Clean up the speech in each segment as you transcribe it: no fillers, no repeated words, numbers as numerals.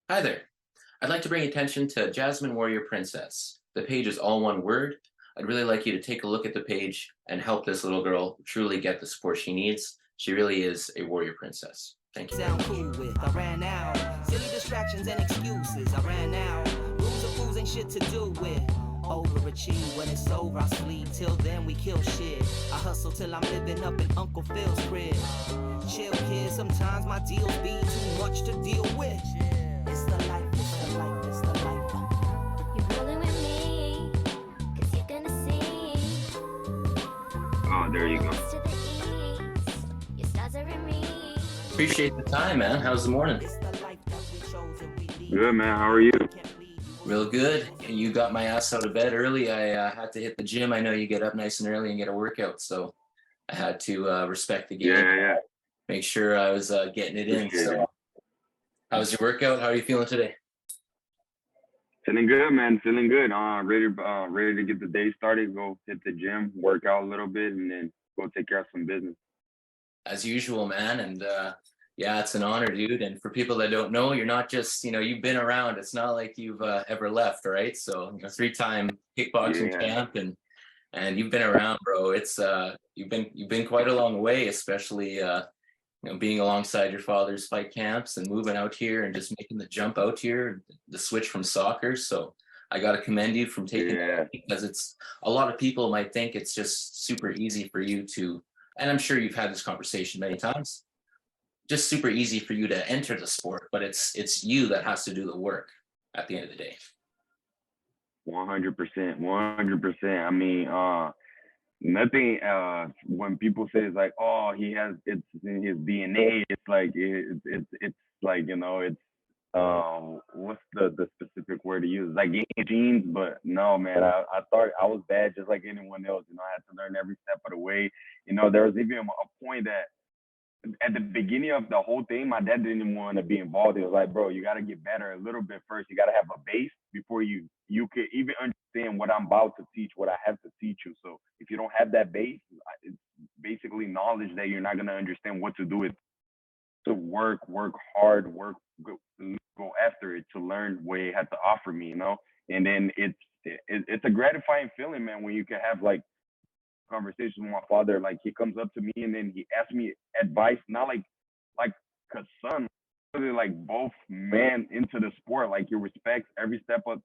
Hi there. I'd like to bring attention to Jasmine Warrior Princess. The page is all one word. I'd really like you to take a look at the page and help this little girl truly get the support she needs. She really is a warrior princess. Thank you. Sound cool with. I ran out. Silly distractions and excuses. I ran out. Rules of fools ain't shit to do with. Overachieve when it's over. I sleep till then we kill shit. I hustle till I'm living up in Uncle Phil's crib. Chill kid, sometimes my deals be too much to deal with. It's the life, it's the life, it's the life. You're rolling with me, cause you're gonna see. Oh, there you go. West to the east, your stars are in me. Appreciate the time, man. How's the morning? It's the life that we chose and we lead. Good, man. How are you? Real good. You got my ass out of bed early. I had to hit the gym. I know you get up nice and early and get a workout, so I had to respect the game. Yeah. Make sure I was getting it in. Appreciate So, it. how was your workout? How are you feeling today? Feeling good, man. Feeling good. Ready to get the day started. Go hit the gym, work out a little bit, and then go take care of some business. As usual, man. And yeah, it's an honor, dude. And for people that don't know, you're not just, you've been around. It's not like you've ever left, right? So, three-time kickboxing Yeah. champ, and you've been around, bro. It's you've been quite a long way, especially being alongside your father's fight camps and moving out here and just making the jump out here, the switch from soccer. So I got to commend you from taking that, because it's a lot of people might think it's just super easy for you to, and I'm sure you've had this conversation many times, just super easy for you to enter the sport, but it's you that has to do the work at the end of the day. 100%. 100%. I mean, nothing. When people say it's like, oh, it's in his DNA. It's like it's like it's what's the specific word to use? It's like in genes, but no, man. I thought I was bad just like anyone else. I had to learn every step of the way. There was even a point that at the beginning of the whole thing, my dad didn't even want to be involved. He was like, bro, you got to get better a little bit first. You got to have a base before you could even understand what I'm about to teach, what I have to teach you. So if you don't have that base, it's basically knowledge that you're not going to understand what to do with. To work hard, go after it to learn what it had to offer me. And then it's a gratifying feeling, man, when you can have like conversation with my father. Like he comes up to me and then he asks me advice, not like a son, really like both man into the sport. Like he respects every step of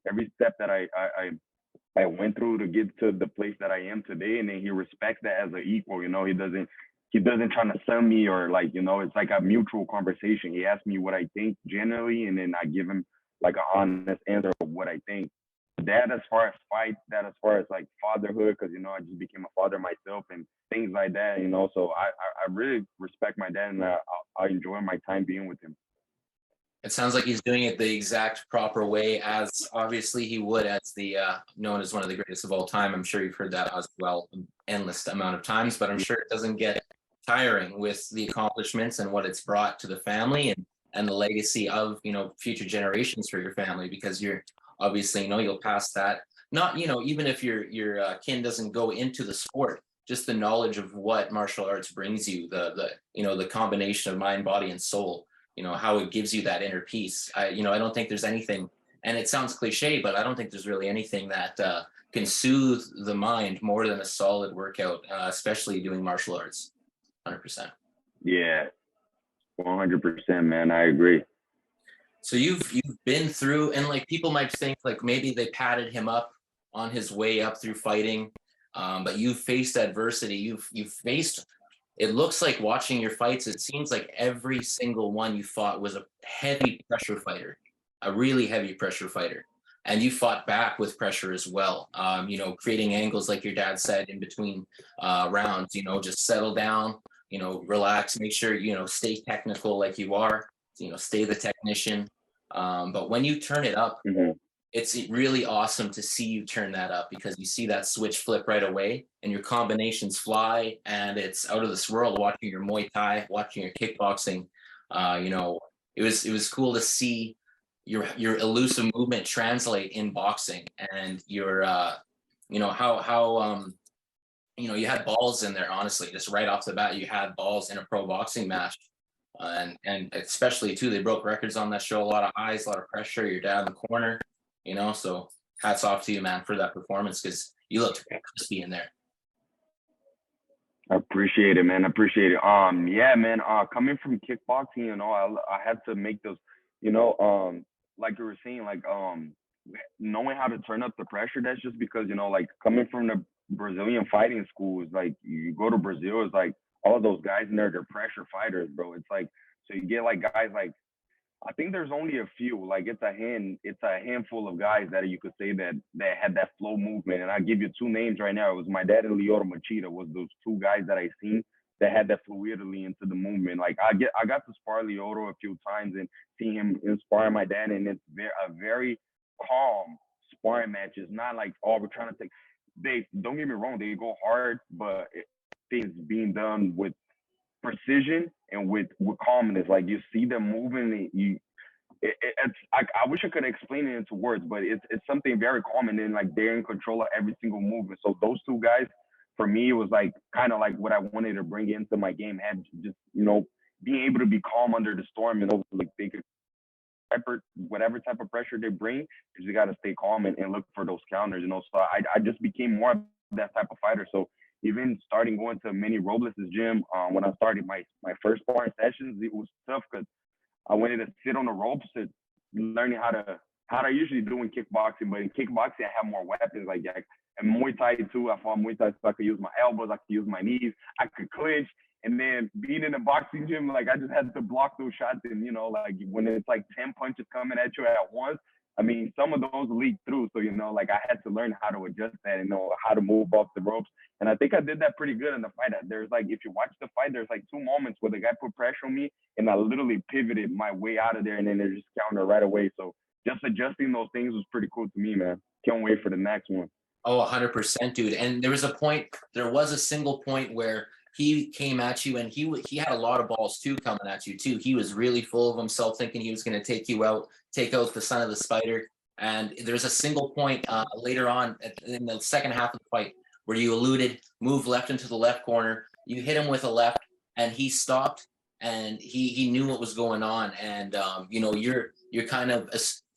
every step that I went through to get to the place that I am today, and then he respects that as an equal. He doesn't try to sell me or it's like a mutual conversation. He asks me what I think generally, and then I give him like an honest answer of what I think. That as far as fights, that as far as like fatherhood, because I just became a father myself and things like that. So I really respect my dad, and I enjoy my time being with him. It sounds like he's doing it the exact proper way, as obviously he would, as the known as one of the greatest of all time. I'm sure you've heard that as well, an endless amount of times, but I'm sure it doesn't get tiring with the accomplishments and what it's brought to the family, and the legacy of future generations for your family, because you're obviously you'll pass that. Not even if your kin doesn't go into the sport, just the knowledge of what martial arts brings you, the combination of mind, body, and soul, how it gives you that inner peace. I don't think there's anything, and it sounds cliche, but I don't think there's really anything that can soothe the mind more than a solid workout, especially doing martial arts. 100%. Yeah, 100%, man. I agree. So you've been through, and like people might think like maybe they patted him up on his way up through fighting, but you've faced adversity. You've faced. It looks like watching your fights, it seems like every single one you fought was a heavy pressure fighter, a really heavy pressure fighter. And you fought back with pressure as well, creating angles like your dad said in between rounds, just settle down, relax, make sure, stay technical like you are, stay the technician. But when you turn it up, Mm-hmm. it's really awesome to see you turn that up, because you see that switch flip right away and your combinations fly, and it's out of this world watching your Muay Thai, watching your kickboxing. It was cool to see your elusive movement translate in boxing, and your how you had balls in there. Honestly, just right off the bat, you had balls in a pro boxing match. And especially too, they broke records on that show. A lot of eyes, a lot of pressure. You're down in the corner, So hats off to you, man, for that performance because you looked crispy in there. I appreciate it, man. I appreciate it. Yeah, man. Coming from kickboxing, I had to make those, like you were saying, like knowing how to turn up the pressure. That's just because like coming from the Brazilian fighting schools, like you go to Brazil, it's like all of those guys in there, they're pressure fighters, bro. It's like so you get like guys like I think there's only a few. Like it's a handful of guys that you could say that had that flow movement. And I'll give you two names right now. It was my dad and Lyoto Machida was those two guys that I seen that had that fluidity into the movement. Like I got to spar Lyoto a few times and see him inspire my dad, and it's a very calm sparring match. It's not like, oh, we're trying to take. They don't get me wrong, they go hard, but things being done with precision and with calmness. Like you see them moving, I wish I could explain it into words, but it's something very calm, and then like they're in control of every single movement. So those two guys, for me, it was like kind of like what I wanted to bring into my game. Had just being able to be calm under the storm, like they could whatever type of pressure they bring, you got to stay calm and look for those counters. So I just became more of that type of fighter. So even starting going to Manny Robles' gym, when I started my first sparring sessions, it was tough because I wanted to sit on the ropes and learning how I usually do in kickboxing, but in kickboxing I have more weapons like that. And Muay Thai too, I fought Muay Thai, so I could use my elbows, I could use my knees, I could clinch. And then being in a boxing gym, like I just had to block those shots. And like when it's like 10 punches coming at you at once, I mean, some of those leak through. So, like I had to learn how to adjust that and know how to move off the ropes. And I think I did that pretty good in the fight. There's like, if you watch the fight, there's like two moments where the guy put pressure on me and I literally pivoted my way out of there, and then they just counter right away. So just adjusting those things was pretty cool to me, man. Can't wait for the next one. Oh, 100%, dude. And there was a single point where he came at you, and he had a lot of balls too coming at you too. He was really full of himself, thinking he was going to take you out, take out the son of the spider. And there's a single point later on in the second half of the fight where you moved left into the left corner. You hit him with a left, and he stopped, and he knew what was going on. And you're kind of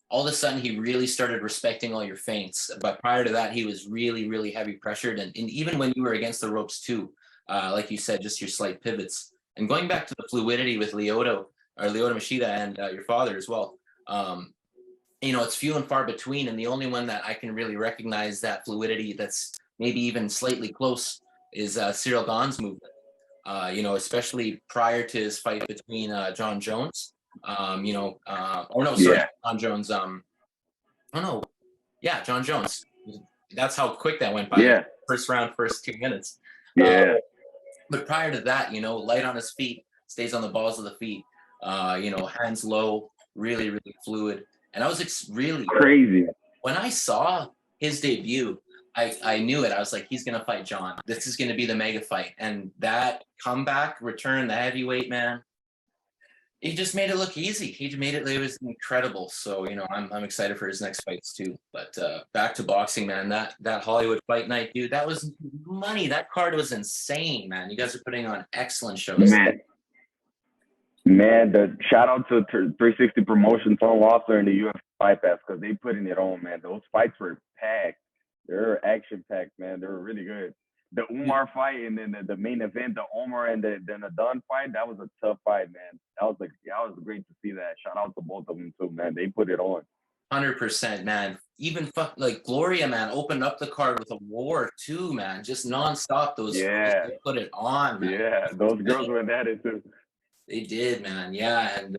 all of a sudden he really started respecting all your feints. But prior to that, he was really, really heavy pressured, and even when you were against the ropes too. Like you said, just your slight pivots. And going back to the fluidity with Lyoto Machida and your father as well, it's few and far between. And the only one that I can really recognize that fluidity that's maybe even slightly close is Cyril Gane's movement. Especially prior to his fight between John Jones. John Jones. John Jones. That's how quick that went by. Yeah. First round, first 2 minutes. Yeah. But prior to that, light on his feet, stays on the balls of the feet, hands low, really, really fluid. And I was really crazy. When I saw his debut, I knew it. I was like, he's going to fight John. This is going to be the mega fight. And that comeback, return, the heavyweight, man, he just made it look easy. It was incredible. So, I'm excited for his next fights too. But back to boxing, man, that Hollywood fight night, dude, that was money. That card was insane, man. You guys are putting on excellent shows. Man, the shout out to 360 Promotion, Tom Loeffler, and the UFC Fightpass, because they putting it on, man. Those fights were packed. They were action packed, man. They were really good. The Umar fight, and then the main event, the Omar and then the Dunn fight, that was a tough fight, man. That was great to see that. Shout out to both of them too, man. They put it on. 100%, man. Even Gloria, man, opened up the card with a war too, man. Just nonstop. They put it on, man. Yeah, those girls were at it too. They did, man. Yeah, and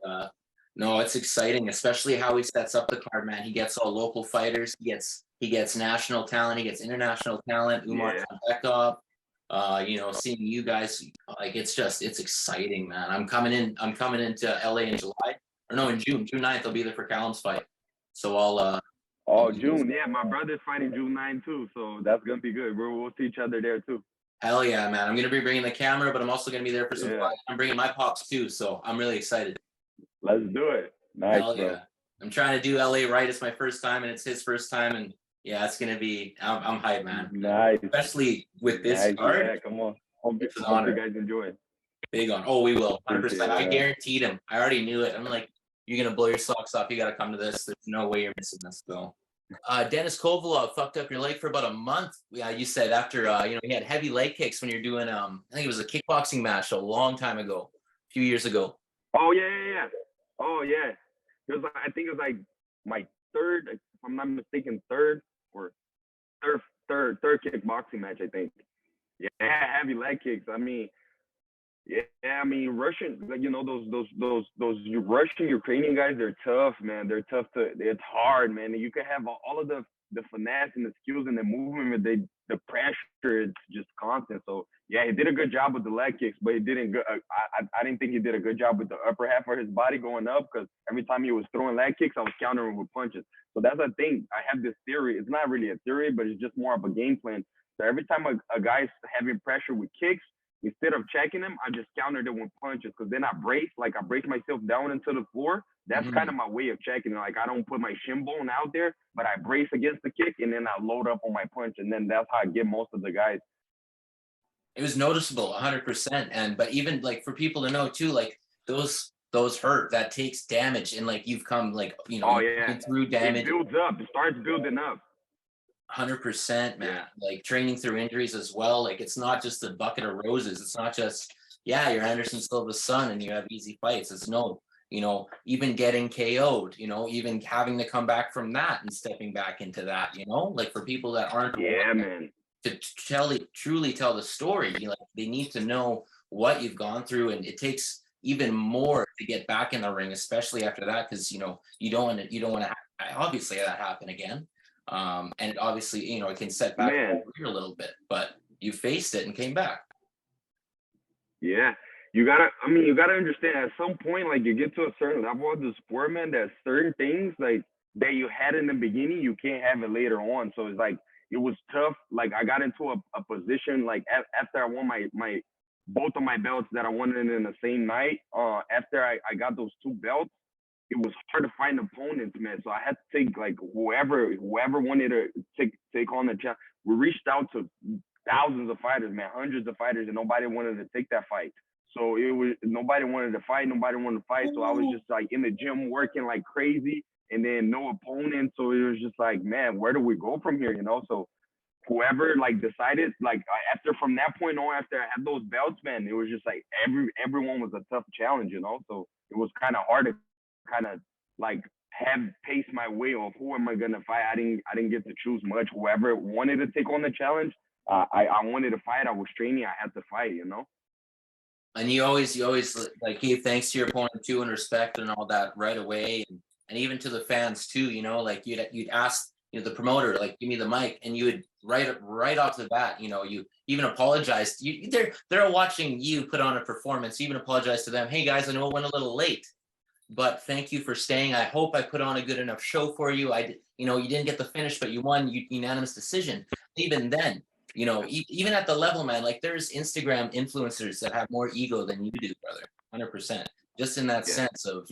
no, it's exciting, especially how he sets up the card, man. He gets all local fighters. He gets national talent. He gets international talent. Umar Bekov. Seeing you guys, it's exciting, man. I'm coming into LA in July, or no, in June 9th. I'll be there for Callum's fight. So I'll. June, yeah, my brother's fighting June 9th too, so that's gonna be good. We'll see each other there too. Hell yeah, man. I'm gonna be bringing the camera, but I'm also gonna be there for some fight. I'm bringing my pops too, so I'm really excited. Let's do it. Nice. Hell yeah. Bro. I'm trying to do LA right. It's my first time, and it's his first time, and yeah, it's gonna be. I'm hyped, man. Nice. Especially with this card. Yeah, come on. Hope you guys enjoy it. Big on. Oh, we will. 100%. I Yeah. guaranteed him. I already knew it. I'm like, you're going to blow your socks off. You got to come to this. There's no way you're missing this, though. Dennis Kovalov fucked up your leg for about a month. Yeah, you said after, he had heavy leg kicks when you're doing, I think it was a kickboxing match a long time ago, a few years ago. Oh, yeah. Oh, yeah. I think it was like my third, if I'm not mistaken, third kickboxing match, I think. Yeah, heavy leg kicks. I mean, Russian, like, those Russian Ukrainian guys, they're tough, man. They're tough it's hard, man. You can have all of the finesse and the skills and the movement, but the pressure is just constant. So yeah, he did a good job with the leg kicks, but he didn't I didn't think he did a good job with the upper half of his body going up, because every time he was throwing leg kicks, I was countering with punches. So that's the thing. I have this theory. It's not really a theory, but it's just more of a game plan. So every time a guy's having pressure with kicks, instead of checking him, I just countered it with punches, because then I brace myself down into the floor. That's kind of my way of checking it. Like, I don't put my shin bone out there, but I brace against the kick, and then I load up on my punch, and then that's how I get most of the guys. It was noticeable, 100%. But even like for people to know too, like those hurt. That takes damage, and like you've come like through damage. It builds up. It starts building up. 100%, man. Like training through injuries as well. Like it's not just a bucket of roses. It's not just you're Anderson Silva's son and you have easy fights. It's no, even getting KO'd. Even having to come back from that and stepping back into that. Like for people that aren't man, to truly tell the story, they need to know what you've gone through, and it takes even more to get back in the ring, especially after that, because you don't want to obviously that happen again. And it obviously, it can set back a little bit, but you faced it and came back. Yeah. You gotta understand, at some point, like, you get to a certain level of the sport, man, that certain things like that you had in the beginning, you can't have it later on. So it's like, it was tough. Like, I got into a position, like, after I won my both of my belts that I won in the same night, after I got those two belts, it was hard to find opponents, man. So I had to take, like, whoever wanted to take on the challenge. We reached out to thousands of fighters, man, hundreds of fighters, and nobody wanted to take that fight. So nobody wanted to fight. So I was just like in the gym working like crazy, and then no opponent. So it was just like, man, where do we go from here? So whoever like decided, like, after from that point on, after I had those belts, man, it was just like everyone was a tough challenge, So it was kind of hard to kind of like pace my way of who am I gonna fight. I didn't get to choose much. Whoever wanted to take on the challenge, I wanted to fight. I was training. I had to fight, And you always like gave thanks to your opponent too, and respect and all that right away, and even to the fans too. Like you'd ask the promoter, like, give me the mic, and you would right off the bat, you even apologized. They're watching you put on a performance. You even apologize to them. Hey guys, I know it went a little late, but thank you for staying. I hope I put on a good enough show for you. You didn't get the finish, but you won unanimous decision. Even then, even at the level, man, like there's Instagram influencers that have more ego than you do, brother. 100%. Just in that sense of,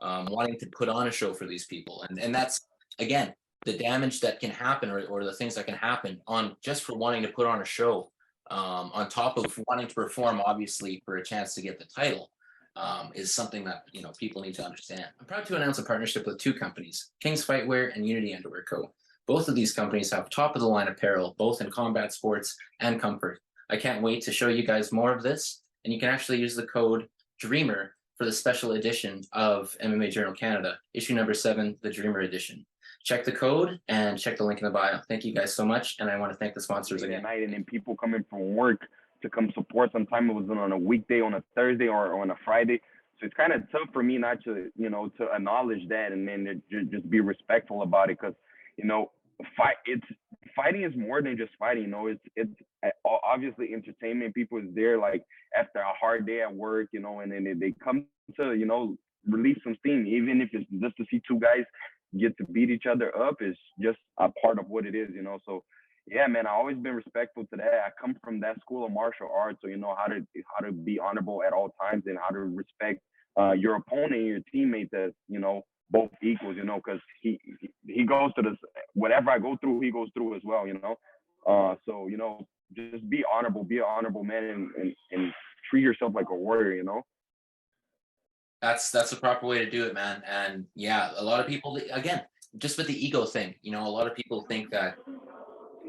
wanting to put on a show for these people. And that's, again, the damage that can happen or the things that can happen on just for wanting to put on a show, on top of wanting to perform, obviously, for a chance to get the title. Is something that people need to understand. I'm proud to announce a partnership with two companies, King's Fightwear and Unity Underwear Co. Both of these companies have top of the line apparel, both in combat sports and comfort. I can't wait to show you guys more of this, and you can actually use the code DREAMER for the special edition of MMA Journal Canada, issue number 7, the Dreamer edition. Check the code and check the link in the bio. Thank you guys so much, and I want to thank the sponsors again. And then people coming from work to come support. Sometimes it was on a weekday, on a Thursday, or on a Friday. So it's kind of tough for me not to, to acknowledge that, and then just be respectful about it, because, fighting is more than just fighting. It's obviously entertainment. People is there like after a hard day at work, and then they come to release some steam, even if it's just to see two guys get to beat each other up. Is just a part of what it is, So yeah, man, I've always been respectful to that. I come from that school of martial arts, so how to be honorable at all times, and how to respect your opponent and your teammate as both equals, because he goes to whatever I go through, he goes through as well, so just be honorable, be an honorable man, and treat yourself like a warrior, you know? That's the proper way to do it, man. And yeah, a lot of people, again, just with the ego thing, you know, a lot of people think that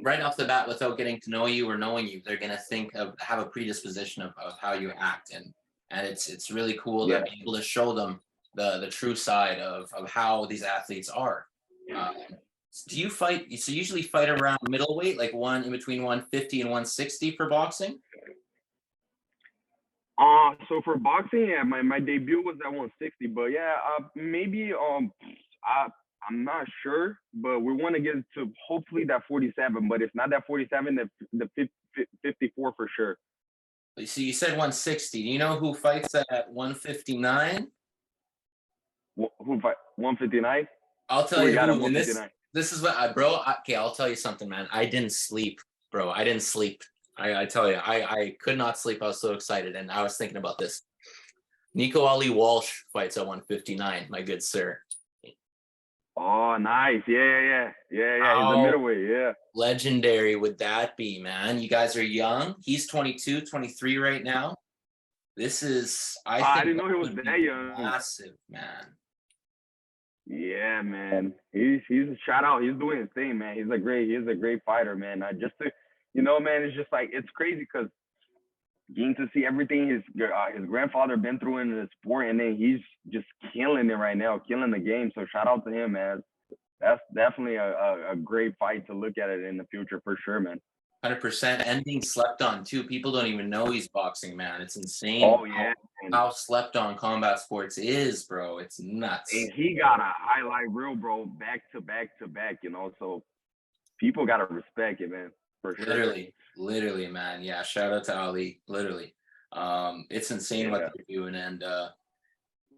right off the bat, without getting to know you or knowing you, they're gonna have a predisposition of how you act, and it's really cool to Yeah. be able to show them the true side of how these athletes are. Um, do you fight? So you usually fight around middleweight, like one in between 150 and 160 for boxing. So for boxing, yeah, my debut was at 160, but yeah, maybe I'm not sure, but we want to get to hopefully that 47, but if not that 47, the 54 for sure. So you said 160. Do you know who fights at 159? Who fight 159? I'll tell you got who. at And 159? this is what bro. Okay, I'll tell you something, man. I didn't sleep, bro. I didn't sleep. I tell you, I could not sleep. I was so excited, and I was thinking about this. Nico Ali Walsh fights at 159, my good sir. Oh, nice. Yeah. He's a middleweight. Yeah. Legendary would that be, man? You guys are young. He's 22, 23 right now. This is, I think, I didn't know he was that young. Massive, man. Yeah, man. He's a shout out. He's doing his thing, man. He's a great fighter, man. Man, it's just like, it's crazy because getting to see everything his grandfather been through in the sport, and then he's just killing it right now, killing the game. So shout out to him, man. That's definitely a great fight to look at it in the future for sure, man. 100%, and being slept on too. People don't even know he's boxing, man. It's insane. Oh yeah, how slept on combat sports is, bro. It's nuts. And he got a highlight reel, bro, back to back, you know. So people gotta respect it, man. For sure. Literally, man. Yeah, shout out to Ali. Literally. It's insane what they're doing. And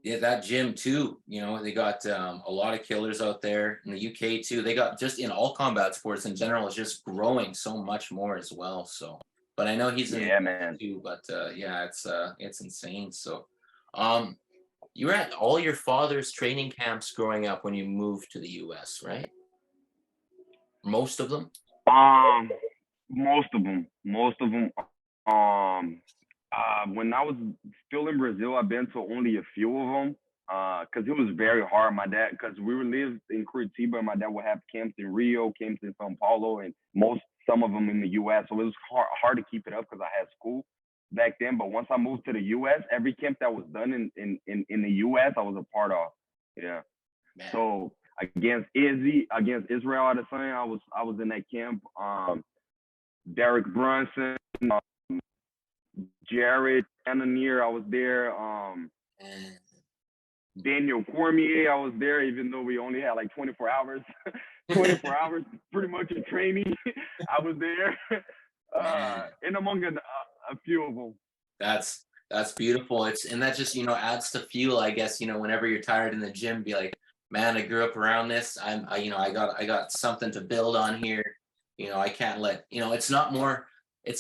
yeah, that gym too, you know, they got a lot of killers out there in the UK too. They got, just in all combat sports in general, is just growing so much more as well. So, but I know he's in man too, but yeah, it's insane. So you were at all your father's training camps growing up when you moved to the US, right? Most of them? Most of them. When I was still in Brazil, I've been to only a few of them because it was very hard. My dad, because we lived in Curitiba, and my dad would have camps in Rio, camps in São Paulo, and some of them in the U.S. So it was hard to keep it up because I had school back then. But once I moved to the U.S., every camp that was done in the U.S., I was a part of. Yeah. Man. So against Israel Adesanya, I was in that camp. Derek Brunson, Jared Cannonier, I was there. Daniel Cormier, I was there, even though we only had like 24 hours. 24 hours, pretty much in training. I was there, and among a few of them. That's beautiful. And that just, you know, adds to fuel, I guess. You know, whenever you're tired in the gym, be like, man, I grew up around this. I got something to build on here. You know, I can't let, you know, it's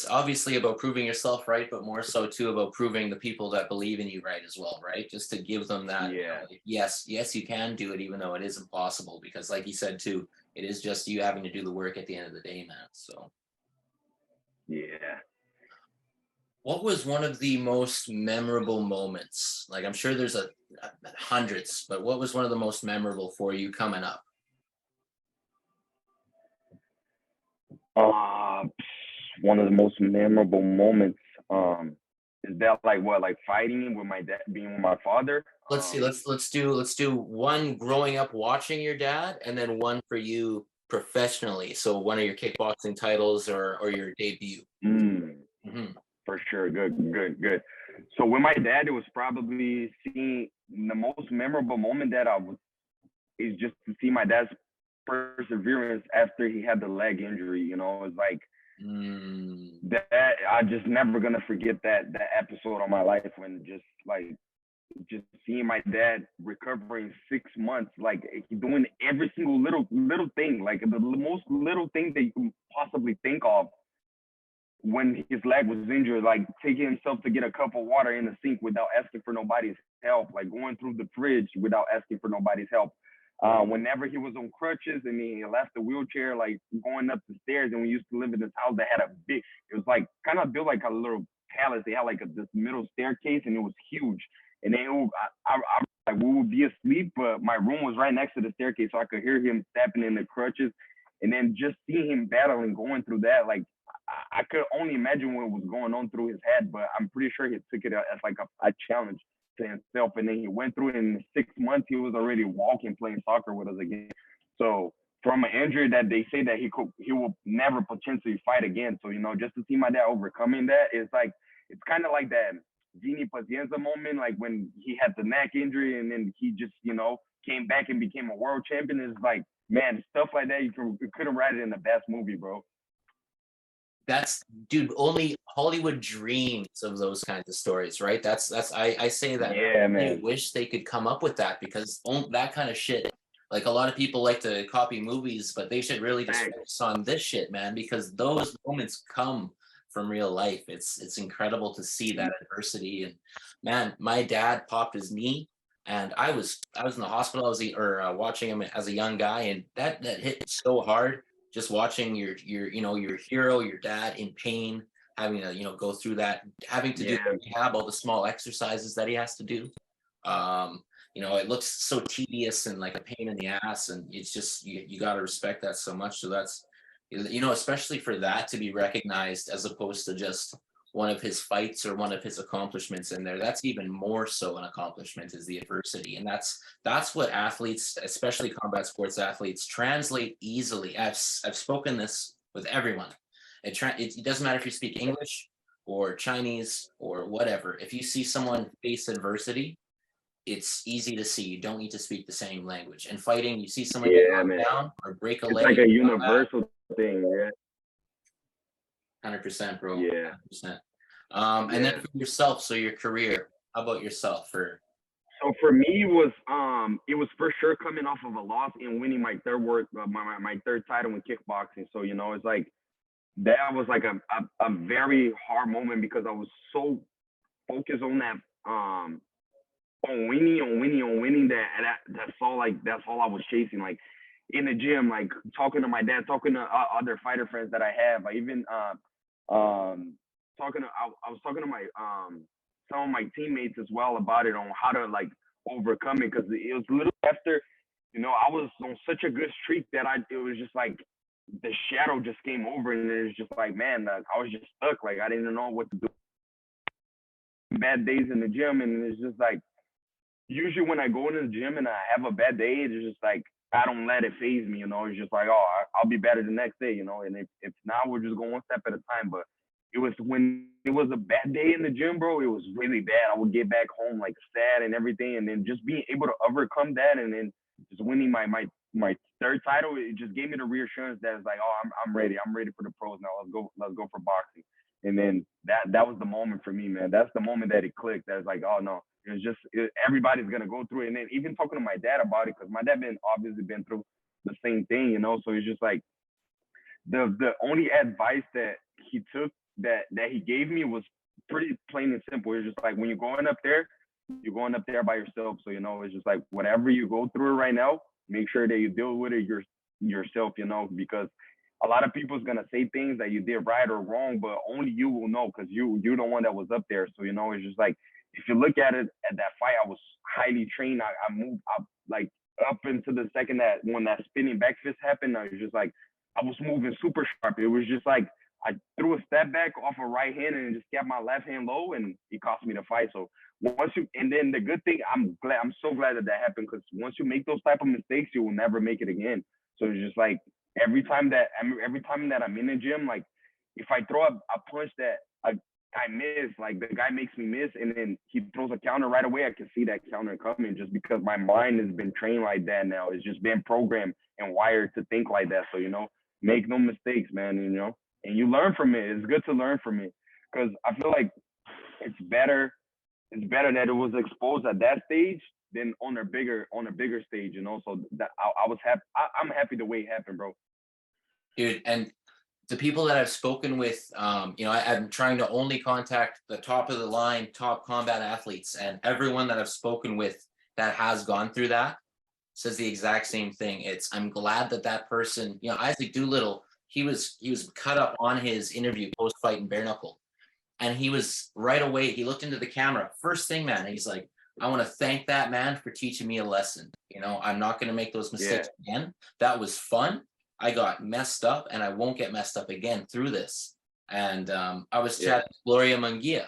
obviously about proving yourself right, but more so too about proving the people that believe in you right as well, right? Just to give them that, you know, like, yes, you can do it, even though it is impossible, because like you said too, it is just you having to do the work at the end of the day, man. So yeah. What was one of the most memorable moments? Like, I'm sure there's hundreds, but what was one of the most memorable for you coming up? One of the most memorable moments is that like fighting with my dad, being with my father. Let's see. Let's do one growing up watching your dad, and then one for you professionally. So one of your kickboxing titles or your debut. Mm-hmm. For sure. Good. So with my dad, it was probably seeing the most memorable moment that is just to see my dad's perseverance after he had the leg injury. You know, it's like that. I just never gonna forget that episode of my life when just seeing my dad recovering 6 months, like doing every single little thing, like the most little thing that you can possibly think of when his leg was injured, like taking himself to get a cup of water in the sink without asking for nobody's help, like going through the fridge without asking for nobody's help. Whenever he was on crutches and he left the wheelchair, like going up the stairs, and we used to live in this house that had it was like kind of built like a little palace. They had like this middle staircase, and it was huge. And then like we would be asleep, but my room was right next to the staircase, so I could hear him stepping in the crutches. And then just seeing him battling, going through that, like I could only imagine what was going on through his head. But I'm pretty sure he took it as like a challenge to himself. And then he went through it in 6 months. He was already walking, playing soccer with us again. So from an injury that they say that he will never potentially fight again. So, you know, just to see my dad overcoming that, it's like, it's kind of like that Vini Pazienza moment, like when he had the neck injury and then he just, you know, came back and became a world champion. It's like, man, stuff like that, you couldn't write it in the best movie, bro. That's, dude, only Hollywood dreams of those kinds of stories, right? I say that. Yeah, I man. wish they could come up with that, because that kind of shit, like a lot of people like to copy movies, but they should really just focus on this shit, man, because those moments come from real life. It's incredible to see that adversity. And man, my dad popped his knee, and I was in the hospital. I was watching him as a young guy, and that hit so hard. Just watching your hero, your dad, in pain, having to, you know, go through that, having to do rehab, all the small exercises that he has to do. You know, it looks so tedious and like a pain in the ass, and it's just, you got to respect that so much. So that's, you know, especially for that to be recognized as opposed to just one of his fights or one of his accomplishments in there. That's even more so an accomplishment, is the adversity. And that's what athletes, especially combat sports athletes, translate easily. I've spoken this with everyone. It doesn't matter if you speak English or Chinese or whatever. If you see someone face adversity, it's easy to see. You don't need to speak the same language. And fighting, you see someone get knocked down or break a leg. It's like a universal thing, yeah. 100%, bro. Yeah. 100%. And then for yourself, so your career, how about yourself? So for me, it was for sure coming off of a loss and winning my third title in kickboxing. So, you know, it's like, that was like a very hard moment, because I was so focused on that, on winning that's all I was chasing. Like in the gym, like talking to my dad, talking to other fighter friends that I have. I even I was talking to my some of my teammates as well about it, on how to like overcome it, because it was a little after, you know, I was on such a good streak that it was just like the shadow just came over, and it was just like, man, I was just stuck. Like I didn't know what to do. Bad days in the gym, and it's just like, usually when I go into the gym and I have a bad day, it's just like, I don't let it phase me, you know. It's just like, oh, I'll be better the next day, you know. And if not, we're just going one step at a time. But it was when it was a bad day in the gym, bro, it was really bad. I would get back home like sad and everything, and then just being able to overcome that, and then just winning my third title, it just gave me the reassurance that it's like, oh, I'm ready for the pros now. Let's go for boxing. And then that was the moment for me, man. That's the moment that it clicked. That was like, oh no, everybody's gonna go through it. And then even talking to my dad about it, because my dad obviously been through the same thing, you know. So it's just like, the only advice that he took, that he gave me, was pretty plain and simple. It's just like, when you're going up there by yourself. So, you know, it's just like, whatever you go through right now, make sure that you deal with it yourself, you know, because a lot of people's gonna say things that you did right or wrong, but only you will know, because you're the one that was up there. So, you know, it's just like, if you look at it, at that fight, I was highly trained. I moved up, like up into the second when that spinning back fist happened. I was just like, I was moving super sharp. It was just like, I threw a step back off a right hand and just kept my left hand low, and it cost me the fight. So and then the good thing, I'm so glad that happened, because once you make those type of mistakes, you will never make it again. So it's just like, every time that I'm in the gym, like if I throw a punch that I miss, like the guy makes me miss, and then he throws a counter right away, I can see that counter coming, just because my mind has been trained like that now. It's just been programmed and wired to think like that. So, you know, make no mistakes, man, you know, and you learn from it. It's good to learn from it, because I feel like it's better that it was exposed at that stage than on a bigger stage, you know. So that I was happy. I'm happy the way it happened, bro. Dude, and the people that I've spoken with, you know, I'm trying to only contact the top of the line, top combat athletes, and everyone that I've spoken with that has gone through that says the exact same thing. I'm glad that person, you know, Isaac Doolittle, he was cut up on his interview post-fight in bare knuckle. And he was right away, he looked into the camera, first thing, man, and he's like, I want to thank that man for teaching me a lesson. You know, I'm not going to make those mistakes again. That was fun. I got messed up and I won't get messed up again through this. And I was chatting with Gloria Munguia,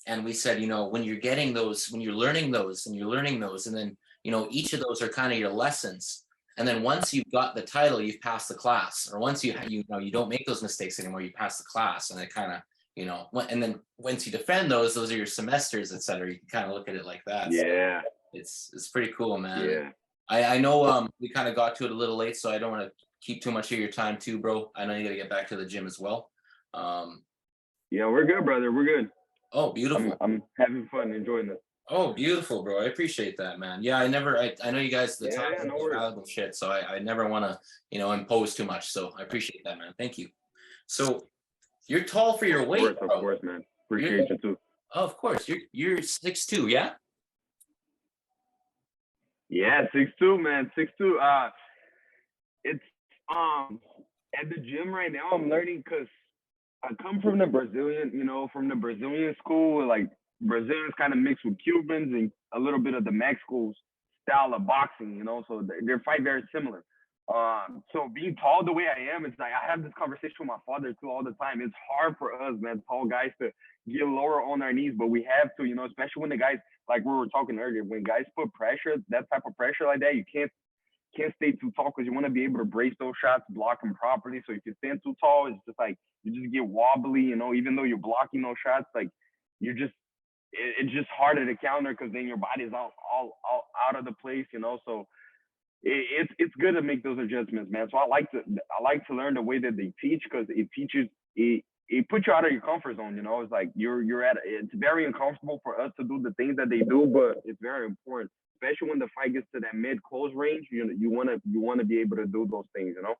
and we said, you know, when you're getting those, when you're learning those and you're learning those, and then, you know, each of those are kind of your lessons. And then once you've got the title, you've passed the class, or once you know, you don't make those mistakes anymore, you pass the class. And it kind of, you know, and then once you defend those are your semesters, et cetera. You can kind of look at it like that. Yeah. So it's pretty cool, man. Yeah. I know we kind of got to it a little late, so I don't want to keep too much of your time too, bro. I know you got to get back to the gym as well. Yeah, we're good, brother. We're good. Oh, beautiful. I'm having fun, enjoying this. Oh, beautiful, bro. I appreciate that, man. Yeah, I know you guys, the time no is valuable shit, so I never want to, you know, impose too much. So I appreciate that, man. Thank you. So you're tall for your weight, bro. Of course, man. Appreciate you too. Oh, of course. You're 6'2", yeah? Yeah, 6'2", man. 6'2". It's at the gym right now I'm learning because I come from the Brazilian, you know, from the Brazilian school, like Brazilians kind of mixed with Cubans and a little bit of the Mexico style of boxing, you know, so they fight very similar. So being tall the way I am, it's like I have this conversation with my father too all the time. It's hard for us, man, tall guys to get lower on our knees, but we have to, you know, especially when the guys, like we were talking earlier, when guys put pressure, that type of pressure like that, you can't stay too tall because you want to be able to brace those shots, block them properly. So if you stand too tall, it's just like you just get wobbly, you know, even though you're blocking those shots, like you're just, it's just harder to counter because then your body's all out of the place, you know. So it's good to make those adjustments, man. So I like to learn the way that they teach because it teaches it puts you out of your comfort zone, you know. It's like it's very uncomfortable for us to do the things that they do, but it's very important, especially when the fight gets to that mid-close range. You want to be able to do those things, you know.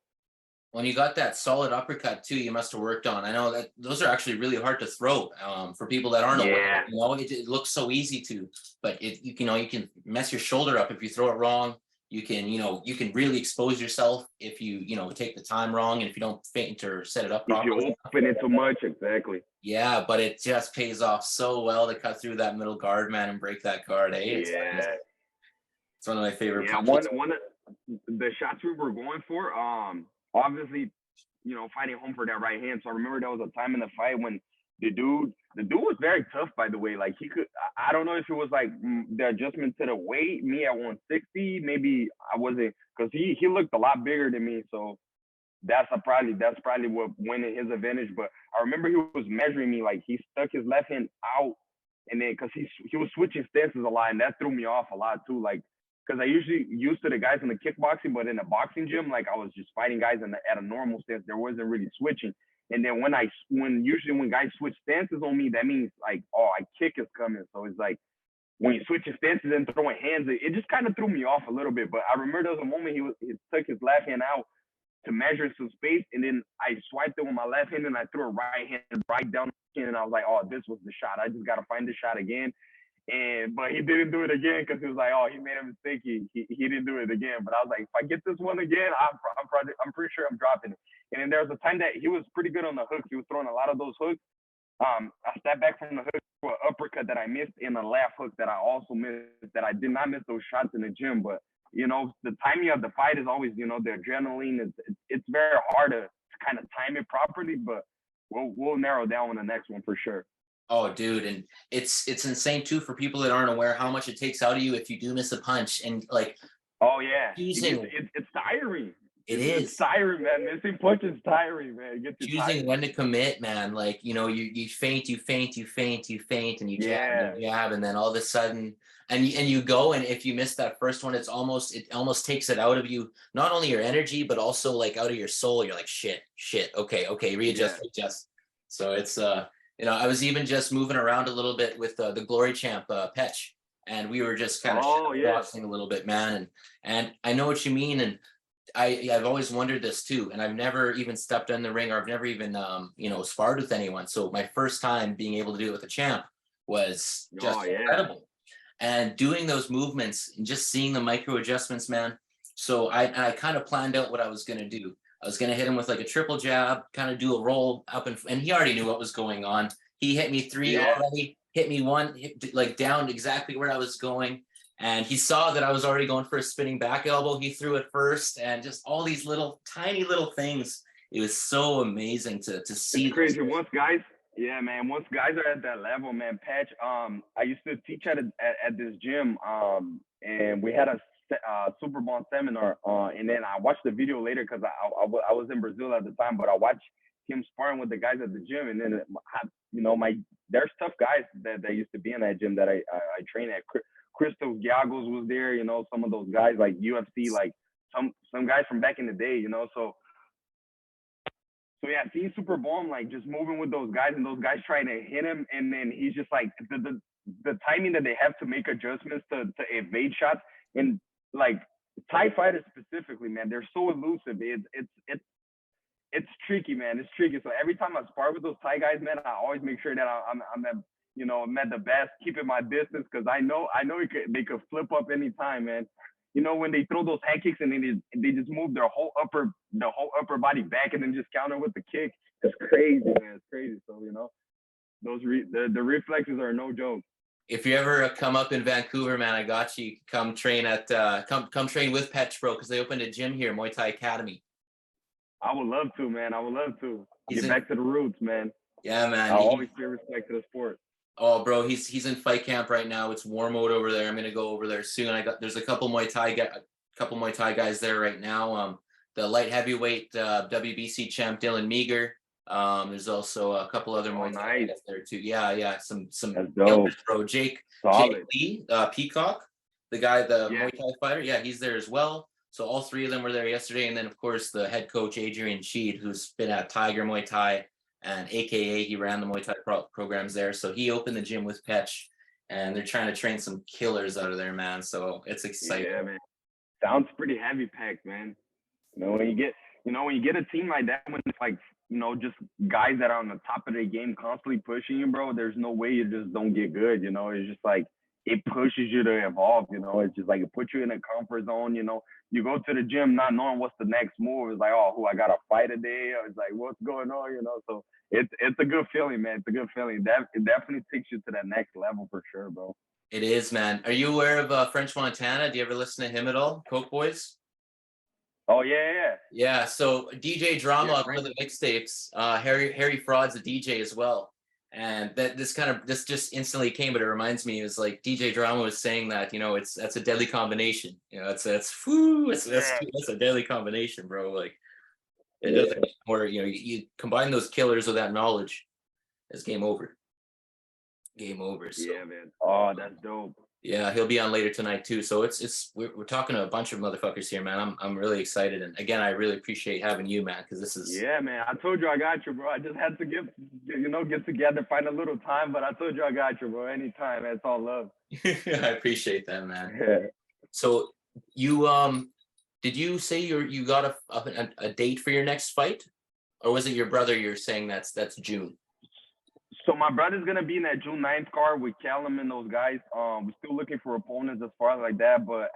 When you got that solid uppercut too, you must have worked on. I know that those are actually really hard to throw for people that aren't aware. You know, it looks so easy to, but you can mess your shoulder up if you throw it wrong. You can really expose yourself if you take the time wrong, and if you don't feint or set it up properly. If you open it too much, exactly. Yeah, but it just pays off so well to cut through that middle guard, man, and break that guard. Hey, it's one of my favorite. Yeah, one of the shots we were going for, obviously, you know, fighting home for that right hand. So I remember there was a time in the fight when the dude was very tough, by the way. Like I don't know if it was like the adjustment to the weight, me at 160, maybe I wasn't, because he looked a lot bigger than me. So that's probably what went in his advantage. But I remember he was measuring me, like he stuck his left hand out, and then because he was switching stances a lot, and that threw me off a lot too. Like, because I usually used to the guys in the kickboxing, but in the boxing gym, like I was just fighting guys at a normal stance. There wasn't really switching. And then when guys switch stances on me, that means like, oh, a kick is coming. So it's like when you switch your stances and throwing hands, it just kind of threw me off a little bit. But I remember there was a moment he took his left hand out to measure some space, and then I swiped it with my left hand and I threw a right hand right down the chin, and I was like, oh, this was the shot. I just got to find this shot again. But he didn't do it again because he was like, oh, he made a mistake. He didn't do it again. But I was like, if I get this one again, I'm pretty sure I'm dropping it. And then there was a time that he was pretty good on the hook. He was throwing a lot of those hooks. I stepped back from the hook for an uppercut that I missed, and a left hook that I also missed, that I did not miss those shots in the gym. But, you know, the timing of the fight is always, you know, the adrenaline. It's very hard to kind of time it properly, but we'll narrow down on the next one for sure. Oh, dude, and it's insane too for people that aren't aware how much it takes out of you if you do miss a punch, and like, oh yeah, it's tiring. It's tiring, man. Missing punches is tiring, man. Choosing when to commit, man. Like, you know, you feint, and you jab, and then all of a sudden, and you go, and if you miss that first one, it almost takes it out of you, not only your energy, but also like out of your soul. You're like, shit, okay, readjust. So it's you know, I was even just moving around a little bit with the glory champ, Petch, and we were just kind of boxing a little bit, man. And I know what you mean. And I've always wondered this too. And I've never even stepped in the ring, or I've never even, you know, sparred with anyone. So my first time being able to do it with a champ was just incredible. And doing those movements and just seeing the micro adjustments, man. So I kind of planned out what I was going to do. I was going to hit him with like a triple jab, kind of do a roll up, and he already knew what was going on. He hit me 3 already, hit me 1, like down exactly where I was going. And he saw that I was already going for a spinning back elbow. He threw it first, and just all these little tiny little things. It was so amazing to see. It's crazy. Once guys are at that level, man. Patch, I used to teach at this gym, and we had a Super Bowl seminar, and then I watched the video later because I was in Brazil at the time, but I watched him sparring with the guys at the gym, and then there's tough guys that used to be in that gym that I train at. Christos Giagos was there, some of those guys like UFC, like some guys from back in the day, so yeah, seeing Super Bowl, like just moving with those guys and those guys trying to hit him, and then he's just like the timing that they have to make adjustments to evade shots, and like Thai fighters specifically, man, they're so elusive. It's tricky, man. It's tricky. So every time I spar with those Thai guys, man, I always make sure that I'm at the best, keeping my distance, because I know they could flip up anytime, man. When they throw those head kicks and they just move the whole upper body back and then just counter with the kick. It's crazy, man. It's crazy. So those the reflexes are no joke. If you ever come up in Vancouver, man, I got you. Come train at come train with Petch, bro, because they opened a gym here, Muay Thai Academy. I would love to, man. I would love to get back to the roots, man. Yeah, man. I always pay respect to the sport. Oh, bro, he's in fight camp right now. It's war mode over there. I'm gonna go over there soon. There's a couple Muay Thai guys there right now. The light heavyweight WBC champ Dylan Meager. There's also a couple other Muay Thai guys there too. Yeah. Some killers, bro. Jake Lee, Peacock, the Muay Thai fighter. Yeah, he's there as well. So all 3 of them were there yesterday, and then of course the head coach Adrian Sheed, who's been at Tiger Muay Thai. And AKA, he ran the Muay Thai programs there. So he opened the gym with Petch, and they're trying to train some killers out of there, man. So it's exciting. Yeah, man. Sounds pretty heavy packed, man. When you get a team like that, when it's like, just guys that are on the top of their game constantly pushing you, bro, there's no way you just don't get good. It's just like, it pushes you to evolve. It's just like, it puts you in a comfort zone. You go to the gym not knowing what's the next move. It's like, oh, who I got to fight today? Or it's like, what's going on? So it's a good feeling, man. It's a good feeling. It definitely takes you to that next level for sure, bro. It is, man. Are you aware of French Montana? Do you ever listen to him at all? Coke Boys? Oh, yeah. Yeah, so DJ Drama on one of the mixtapes. Harry Fraud's a DJ as well. And this just instantly came, but it reminds me, it was like DJ Drama was saying that, that's a deadly combination. That's a deadly combination, bro. Like, it doesn't get more, you combine those killers with that knowledge, it's game over. Game over. So. Yeah, man. Oh, that's dope. Yeah, he'll be on later tonight too. So we're talking to a bunch of motherfuckers here, man. I'm really excited, and again, I really appreciate having you, man, because this is. Yeah, man. I told you I got you, bro. I just had to get together, find a little time, but I told you I got you, bro. Anytime, man. It's all love. I appreciate that, man. Yeah. So you did you say you got a date for your next fight, or was it your brother? You're saying that's June. So my brother's gonna be in that June 9th card with Callum and those guys. We're still looking for opponents as far as like that, but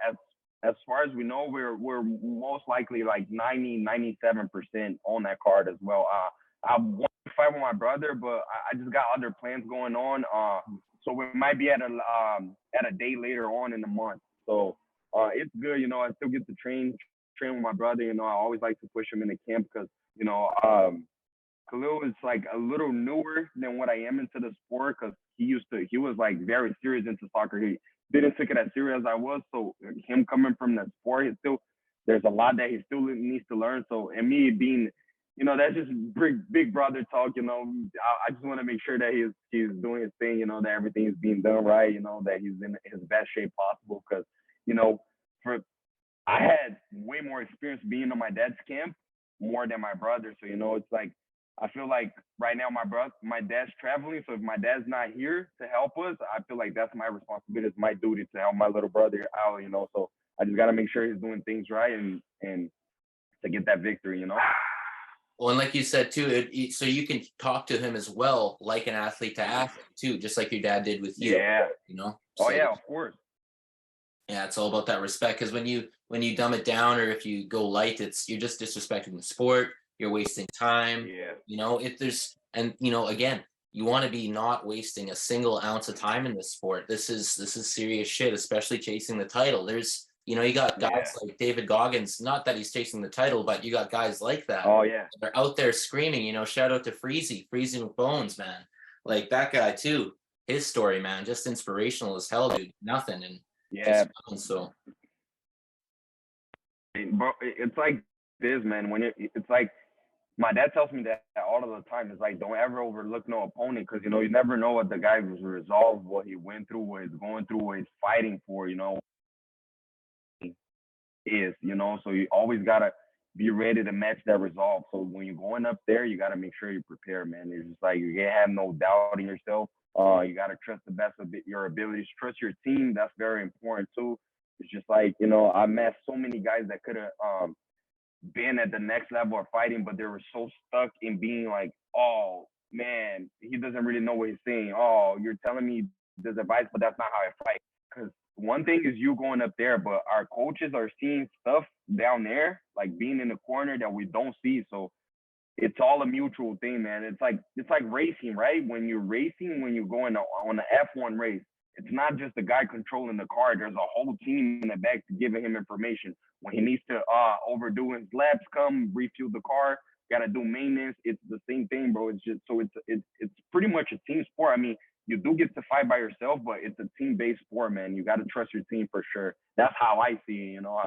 as far as we know, we're most likely like 97% on that card as well. I want to fight with my brother, but I just got other plans going on. So we might be at a day later on in the month. So it's good, I still get to train with my brother. I always like to push him in the camp because Khalil is like a little newer than what I am into the sport, because he was like very serious into soccer. He didn't take it as serious as I was. So him coming from that sport, there's a lot that he still needs to learn. So, and me being, that's just big brother talk. I just want to make sure that he's doing his thing. That everything is being done right. That he's in his best shape possible. Because I had way more experience being on my dad's camp more than my brother. So it's like, I feel like right now my dad's traveling, so if my dad's not here to help us, I feel like that's my responsibility, it's my duty to help my little brother out, so I just got to make sure he's doing things right and to get that victory, Well, and like you said too, so you can talk to him as well, like an athlete to athlete too, just like your dad did with you. Yeah. So, yeah, of course. Yeah, it's all about that respect, because when you dumb it down, or if you go light, you're just disrespecting the sport. You're wasting time. Yeah. If there's, and again, you want to be not wasting a single ounce of time in this sport. This is serious shit, especially chasing the title. There's, you know, you got guys like David Goggins, not that he's chasing the title, but you got guys like that. Oh yeah. They're out there screaming, you know, shout out to Freezy with Bones, man. Like that guy too. His story, man, just inspirational as hell, dude. Nothing. And yeah. So Bro, it's like this, man. When it's like, my dad tells me that all of the time. It's like, don't ever overlook no opponent, because, you know, you never know what the guy was resolved, what he went through, what he's going through, what he's fighting for, you know, you know, so you always got to be ready to match that resolve. So when you're going up there, you got to make sure you're prepared, man. It's just like, you can't have no doubt in yourself. You got to trust the best of your abilities, trust your team. That's very important too. It's just like, you know, I met so many guys that could have been at the next level of fighting, but they were so stuck in being like, oh man, he doesn't really know what he's saying. Oh, you're telling me this advice, but that's not how I fight. Because one thing is you going up there, but our coaches are seeing stuff down there, like being in the corner, that we don't see. So it's all a mutual thing, man. It's like racing, right? When you're racing, when you're going on an F1 race, it's not just the guy controlling the car. There's a whole team in the back giving him information. When he needs to overdo his laps, come refuel the car, gotta do maintenance. It's the same thing, bro. It's just, so it's pretty much a team sport. I mean, you do get to fight by yourself, but it's a team-based sport, man. You got to trust your team for sure. That's how I see it, you know.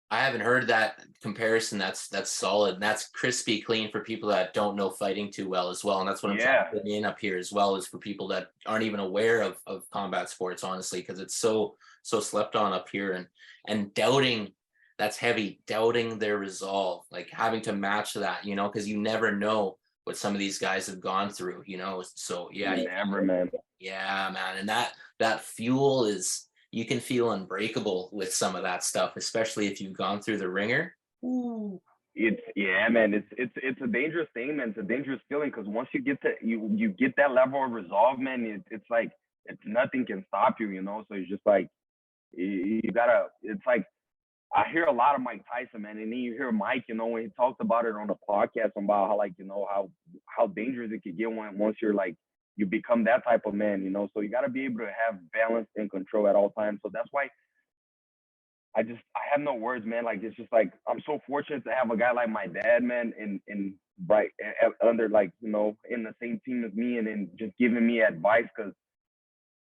I haven't heard that comparison. That's solid. And that's crispy clean for people that don't know fighting too well as well. And that's what I'm trying to put in up here as well, is for people that aren't even aware of combat sports, honestly, because it's so slept on up here, and doubting, that's heavy, doubting their resolve, like having to match that, you know, because you never know what some of these guys have gone through, you know. So yeah, never, man. Yeah, man. And that fuel is, you can feel unbreakable with some of that stuff, especially if you've gone through the ringer. Ooh. It's man. It's a dangerous thing, man. It's a dangerous feeling, because once you get to you get that level of resolve, man, it's like nothing can stop you, you know. So it's just like you gotta. It's like, I hear a lot of Mike Tyson, man, and then you hear Mike, you know, when he talked about it on the podcast about how, like, you know, how dangerous it could get once you're like, you become that type of man, you know. So you got to be able to have balance and control at all times. So that's why I have no words, man. Like, it's just like, I'm so fortunate to have a guy like my dad, man, and right under, like, you know, in the same team as me, and then just giving me advice. Because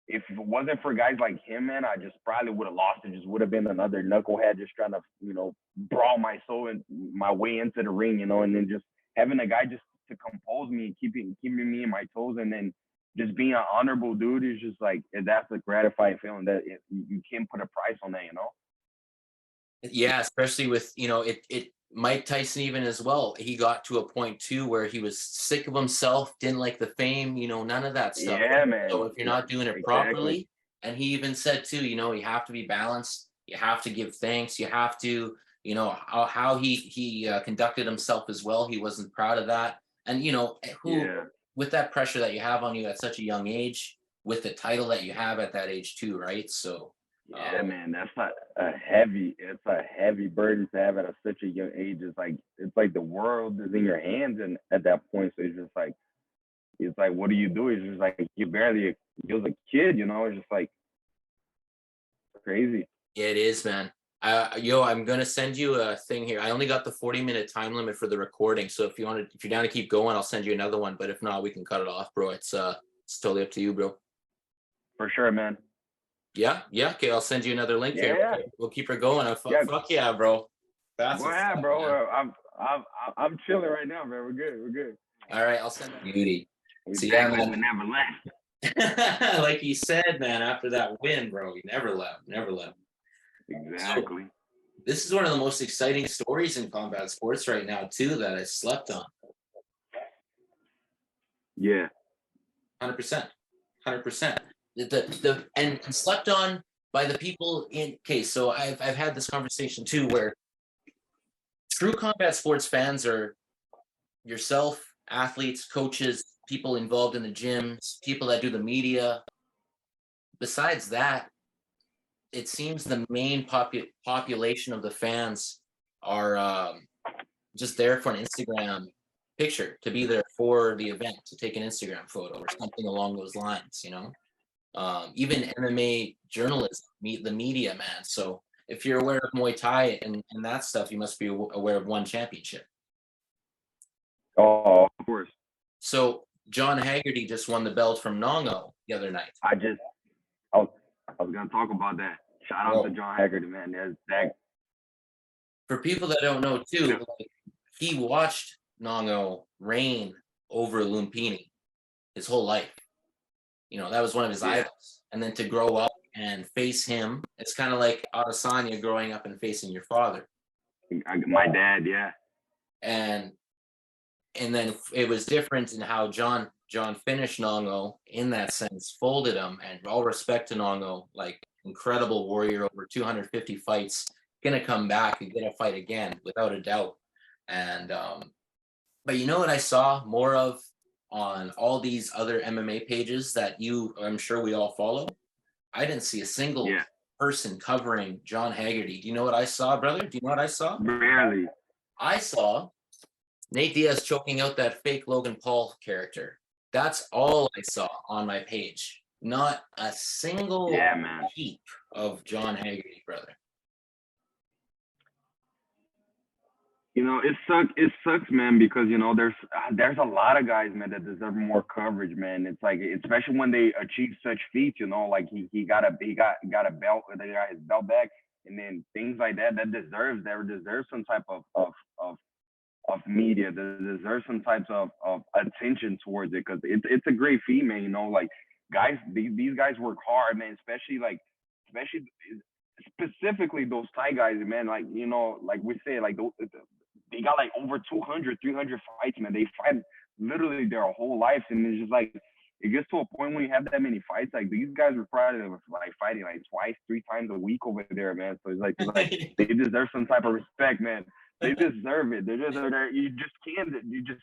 if it wasn't for guys like him, man, I just probably would have lost it. Just would have been another knucklehead just trying to, you know, brawl my soul and my way into the ring, you know. And then just having a guy just to compose me, keeping me in my toes, and then just being an honorable dude is just like, that's a gratifying feeling that you can't put a price on that, you know. Yeah, especially with, you know, it Mike Tyson even as well. He got to a point too where he was sick of himself, didn't like the fame, you know, none of that stuff. Yeah, man. So if you're not doing it properly, and he even said too, you know, you have to be balanced. You have to give thanks. You have to, you know, how he conducted himself as well. He wasn't proud of that. And, you know, with that pressure that you have on you at such a young age, with the title that you have at that age too, right? So yeah, man, that's not it's a heavy burden to have at such a young age. It's like the world is in your hands, and at that point, so it's like what do you do? It's just like you're a kid, you know. It's just like crazy. It is, man. I'm gonna send you a thing here. I only got the 40-minute time limit for the recording, so if you're down to keep going, I'll send you another one. But if not, we can cut it off, bro. It's totally up to you, bro. For sure, man. Yeah. Okay, I'll send you another link here. Yeah. We'll keep her going. Fuck yeah, bro. That's bro. I'm chilling right now, man. We're good. All right, I'll send that beauty. See, yeah, man. Never left. Like you said, man, after that win, bro, he never left. Exactly. So, this is one of the most exciting stories in combat sports right now, too, that I slept on. Yeah. 100%. And slept on by the people in case. So I've had this conversation too, where true combat sports fans are yourself, athletes, coaches, people involved in the gyms, people that do the media. Besides that, it seems the main population of the fans are just there for an Instagram picture, to be there for the event, to take an Instagram photo or something along those lines, you know. Even MMA journalism, meet the media, man. So if you're aware of Muay Thai and that stuff, you must be aware of one championship. Oh, of course. So John Haggerty just won the belt from Nongo the other night. I was gonna talk about that. Shout out to John Haggerty, man. There's that. For people that don't know too, like, he watched Nongo reign over Lumpini his whole life. You know, that was one of his idols. And then to grow up and face him, it's kind of like Adesanya growing up and facing your father. My dad, yeah. And then it was different in how John finished Nongo in that sense, folded him, and all respect to Nongo, like incredible warrior, over 250 fights, gonna come back and get a fight again without a doubt. And but you know what I saw more of on all these other MMA pages that I'm sure we all follow? I didn't see a single person covering John Haggerty. Do you know what I saw, brother? Do you know what I saw? Barely. I saw Nate Diaz choking out that fake Logan Paul character. That's all I saw on my page. Not a single peep of John Haggerty, brother. You know, it sucks, man, because, you know, there's a lot of guys, man, that deserve more coverage, man. It's like, especially when they achieve such feats, you know, like he got a belt, they got his belt back, and then things like that deserves some type of media, that deserves some types of attention towards it, because it's a great feat, man. You know, like guys, these guys work hard, man, especially specifically those Thai guys, man. Like, you know, like we say, like they got like over 200, 300 fights, man. They fight literally their whole lives, and it's just like, it gets to a point when you have that many fights, like these guys are probably like fighting like twice, 3 times a week over there, man. So it's like they deserve some type of respect, man. They deserve it. You just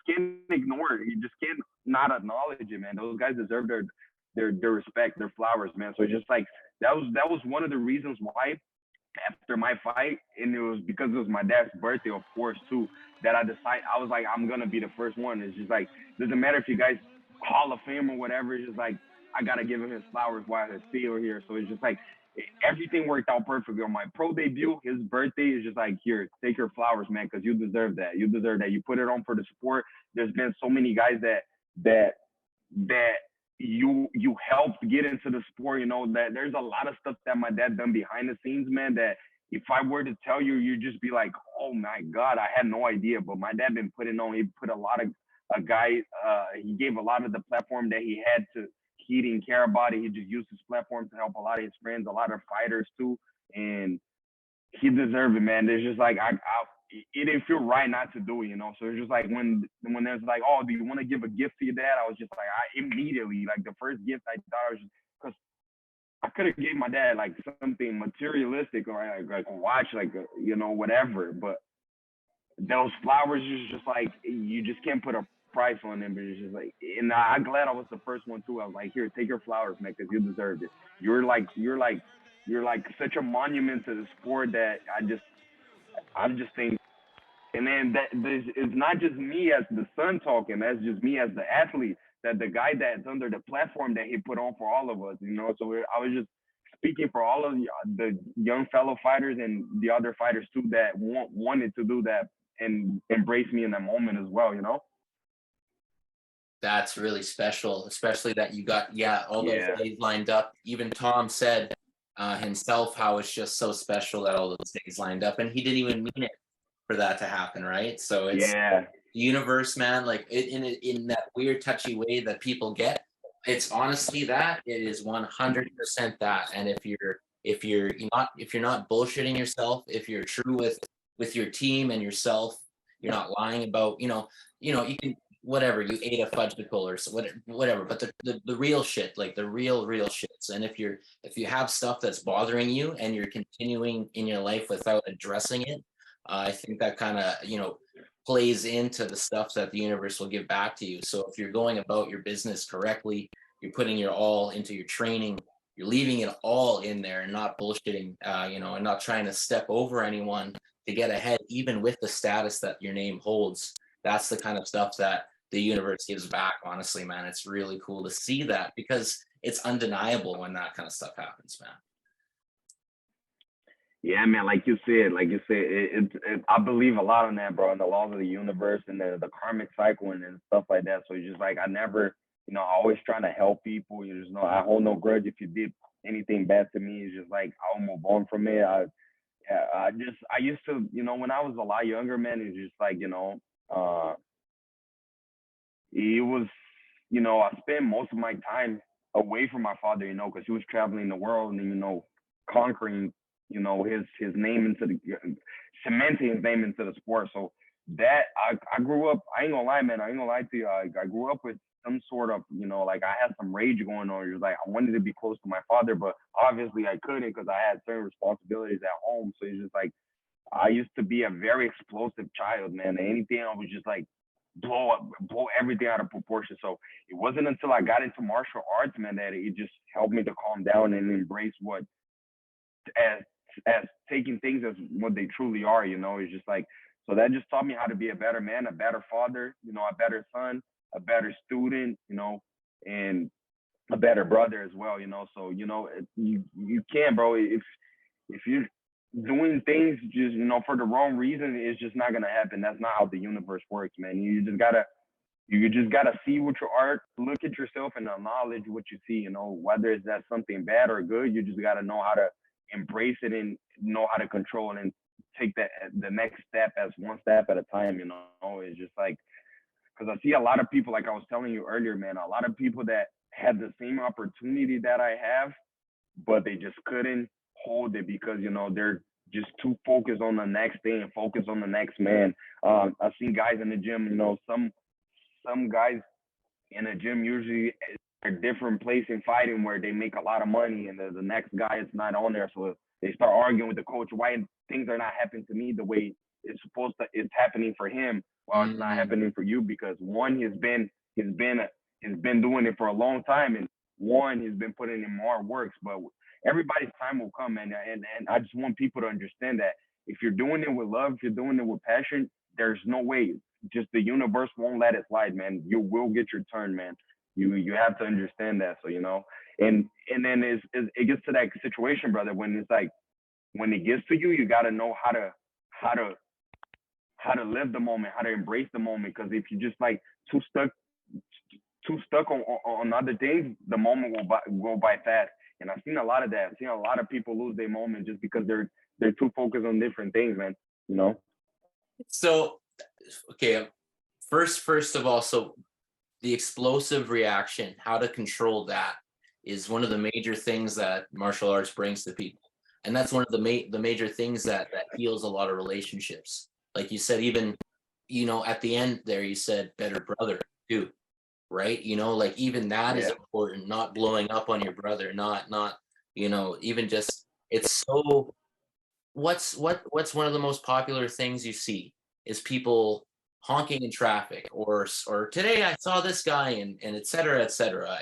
can't ignore it. You just can't not acknowledge it, man. Those guys deserve their respect, their flowers, man. So it's just like, that was one of the reasons why, after my fight, and it was because it was my dad's birthday, of course, too, that I was like, I'm gonna be the first one. It's just like, doesn't matter if you guys Hall of Fame or whatever. It's just like, I gotta give him his flowers while he's still here. So it's just like, everything worked out perfectly on my pro debut. His birthday is just like, here, take your flowers, man, because you deserve that. You deserve that. You put it on for the sport. There's been so many guys that you helped get into the sport. You know, that there's a lot of stuff that my dad done behind the scenes, man, that if I were to tell you, you'd just be like, oh my God, I had no idea. But my dad been putting on, he put a lot of he gave a lot of the platform that he had to, he didn't care about it. He just used his platform to help a lot of his friends, a lot of fighters too. And he deserved it, man. There's just like, it didn't feel right not to do it, you know? So it's just like, when there's like, oh, do you want to give a gift to your dad? I was just like, immediately, like the first gift I thought, I was just, because I could have gave my dad like something materialistic, or like a watch, like, you know, whatever. But those flowers is just like, you just can't put a price on them. But it's just like, and I'm glad I was the first one too. I was like, here, take your flowers, man, because you deserved it. You're like such a monument to the sport that I'm just thinking. And then it's not just me as the son talking, that's just me as the athlete, that the guy that's under the platform that he put on for all of us, you know. So I was just speaking for all of the young fellow fighters and the other fighters too that wanted to do that and embrace me in that moment as well, you know. That's really special, especially that you got all those days lined up. Even Tom said himself how it's just so special that all those days lined up, and he didn't even mean it for that to happen, right? So it's the universe, man, like in that weird touchy way that people get. It's honestly that, it is 100% that. And if you're not bullshitting yourself, if you're true with your team and yourself, you're not lying about, you know, you can, whatever, you ate a fudgicle or so, whatever, but the real shit, like the real shits. And if you have stuff that's bothering you and you're continuing in your life without addressing it, I think that kind of, you know, plays into the stuff that the universe will give back to you. So if you're going about your business correctly, you're putting your all into your training, you're leaving it all in there and not bullshitting, you know, and not trying to step over anyone to get ahead, even with the status that your name holds. that's the kind of stuff that the universe gives back. Honestly, man, it's really cool to see that, because it's undeniable when that kind of stuff happens, man. Yeah, man, like you said, I believe a lot on that, bro, in the laws of the universe and the karmic cycle and stuff like that. So it's just like, I never, I always trying to help people. You just know, I hold no grudge if you did anything bad to me. It's just like, I'll move on from it. I used to, when I was a lot younger, man, it's just like, it was, I spent most of my time away from my father, because he was traveling the world and, conquering, his name into cementing his name into the sport. So that I grew up, I ain't gonna lie, man, I ain't gonna lie to you. I grew up with some sort of, like I had some rage going on. It was like, I wanted to be close to my father, but obviously I couldn't because I had certain responsibilities at home. So it's just like, I used to be a very explosive child, man. And anything I was just like, blow everything out of proportion. So it wasn't until I got into martial arts, man, that it just helped me to calm down and embrace what as taking things as what they truly are. It's just like, so that just taught me how to be a better man, a better father, a better son, a better student, and a better brother as well. So you can't, bro, if you're doing things just for the wrong reason, it's just not gonna happen. That's not how the universe works, man. You just gotta see what you are, look at yourself and acknowledge what you see, whether it's that something bad or good. You just gotta know how to embrace it and know how to control it and take the next step as one step at a time. It's just like, because I see a lot of people, like I was telling you earlier, man, a lot of people that had the same opportunity that I have, but they just couldn't hold it because they're just too focused on the next thing and focused on the next man. I've seen guys in the gym, some guys in the gym usually are different place in fighting where they make a lot of money, and the next guy is not on there, so they start arguing with the coach why things are not happening to me the way it's happening for him, while it's not happening for you, because one has been doing it for a long time, and one has been putting in more works. But everybody's time will come, man. And I just want people to understand that if you're doing it with love, if you're doing it with passion, there's no way. Just the universe won't let it slide, man. You will get your turn, man. You have to understand that. So, and then it gets to that situation, brother, when it's like, when it gets to you, you got to know how to live the moment, how to embrace the moment. Because if you just like too stuck on other things, the moment will go by fast. And I've seen a lot of that. I've seen a lot of people lose their moment just because they're too focused on different things, man. So, okay, first of all, so the explosive reaction, how to control that, is one of the major things that martial arts brings to people. And that's one of the major things that heals a lot of relationships. Like you said, even, at the end there, you said better brother too, right? Like even that is important, not blowing up on your brother, not, even just, it's so, what's one of the most popular things you see is people honking in traffic, or today I saw this guy, and et cetera,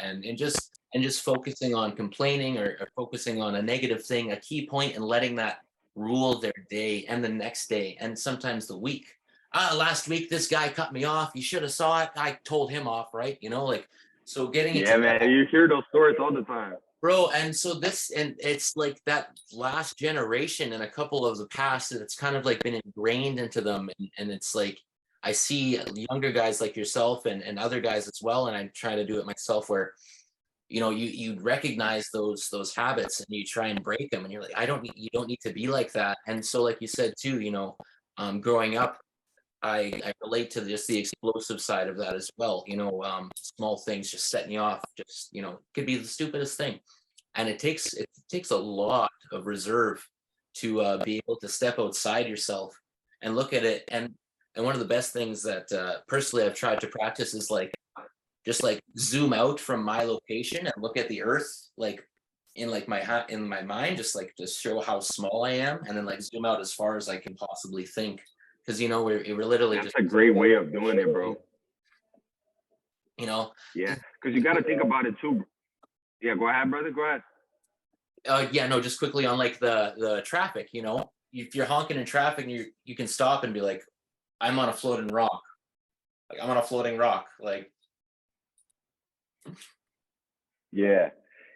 and just focusing on complaining or focusing on a negative thing, a key point, and letting that rule their day and the next day and sometimes the week. Last week this guy cut me off. You should have saw it. I told him off, right? Like, so getting into man, you hear those stories all the time, bro. And so it's like that last generation and a couple of the past, that it's kind of like been ingrained into them, and it's like, I see younger guys like yourself and other guys as well, and I try to do it myself, where you recognize those habits and you try and break them, and you're like, you don't need to be like that. And so, like you said too, growing up, I relate to just the explosive side of that as well. Small things just setting you off, just could be the stupidest thing, and it takes a lot of reserve to be able to step outside yourself and look at it. And one of the best things that personally I've tried to practice is just zoom out from my location and look at the earth, in my mind, just show how small I am, and then zoom out as far as I can possibly think, because we're literally that's a great way of doing it, bro. Yeah, because you got to think about it too. Yeah, go ahead, brother, go ahead. No, just quickly on the traffic, if you're honking in traffic, and you can stop and be like, I'm on a floating rock, Like I'm on a floating rock. Like Yeah.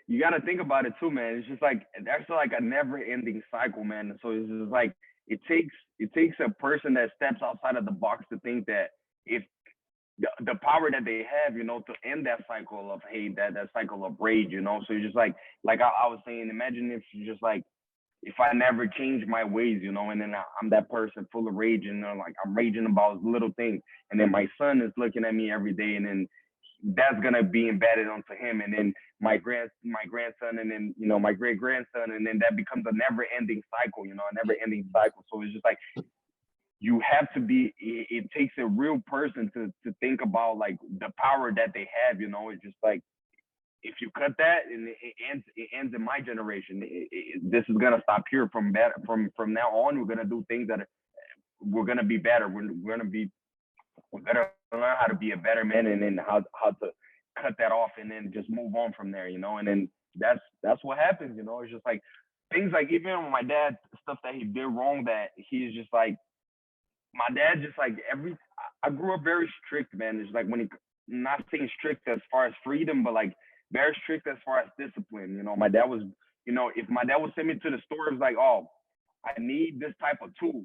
You got to think about it too, man. It's just like that's like a never-ending cycle, man. So it's just like it takes a person that steps outside of the box to think that if the power that they have, to end that cycle of hate, that cycle of rage, So it's just like I was saying, imagine if you just like if I never change my ways, and then I'm that person full of rage, and like I'm raging about little things, and then my son is looking at me every day, and then that's gonna be embedded onto him, and then my grandson, and then my great grandson, and then that becomes a never ending cycle, a never ending cycle. So it's just like you have to be. It takes a real person to think about like the power that they have. It's just like if you cut that and it ends in my generation, this is gonna stop here. From now on, we're gonna do things that we're gonna be better. We're gonna learn how to be a better man, and then how to cut that off, and then just move on from there. And then that's what happens. It's just like things like even with my dad, stuff that he did wrong, that he's just like my dad just like I grew up very strict, man. It's like when he not saying strict as far as freedom, but like very strict as far as discipline. My dad was, if my dad would send me to the store, it was like, oh, I need this type of tool.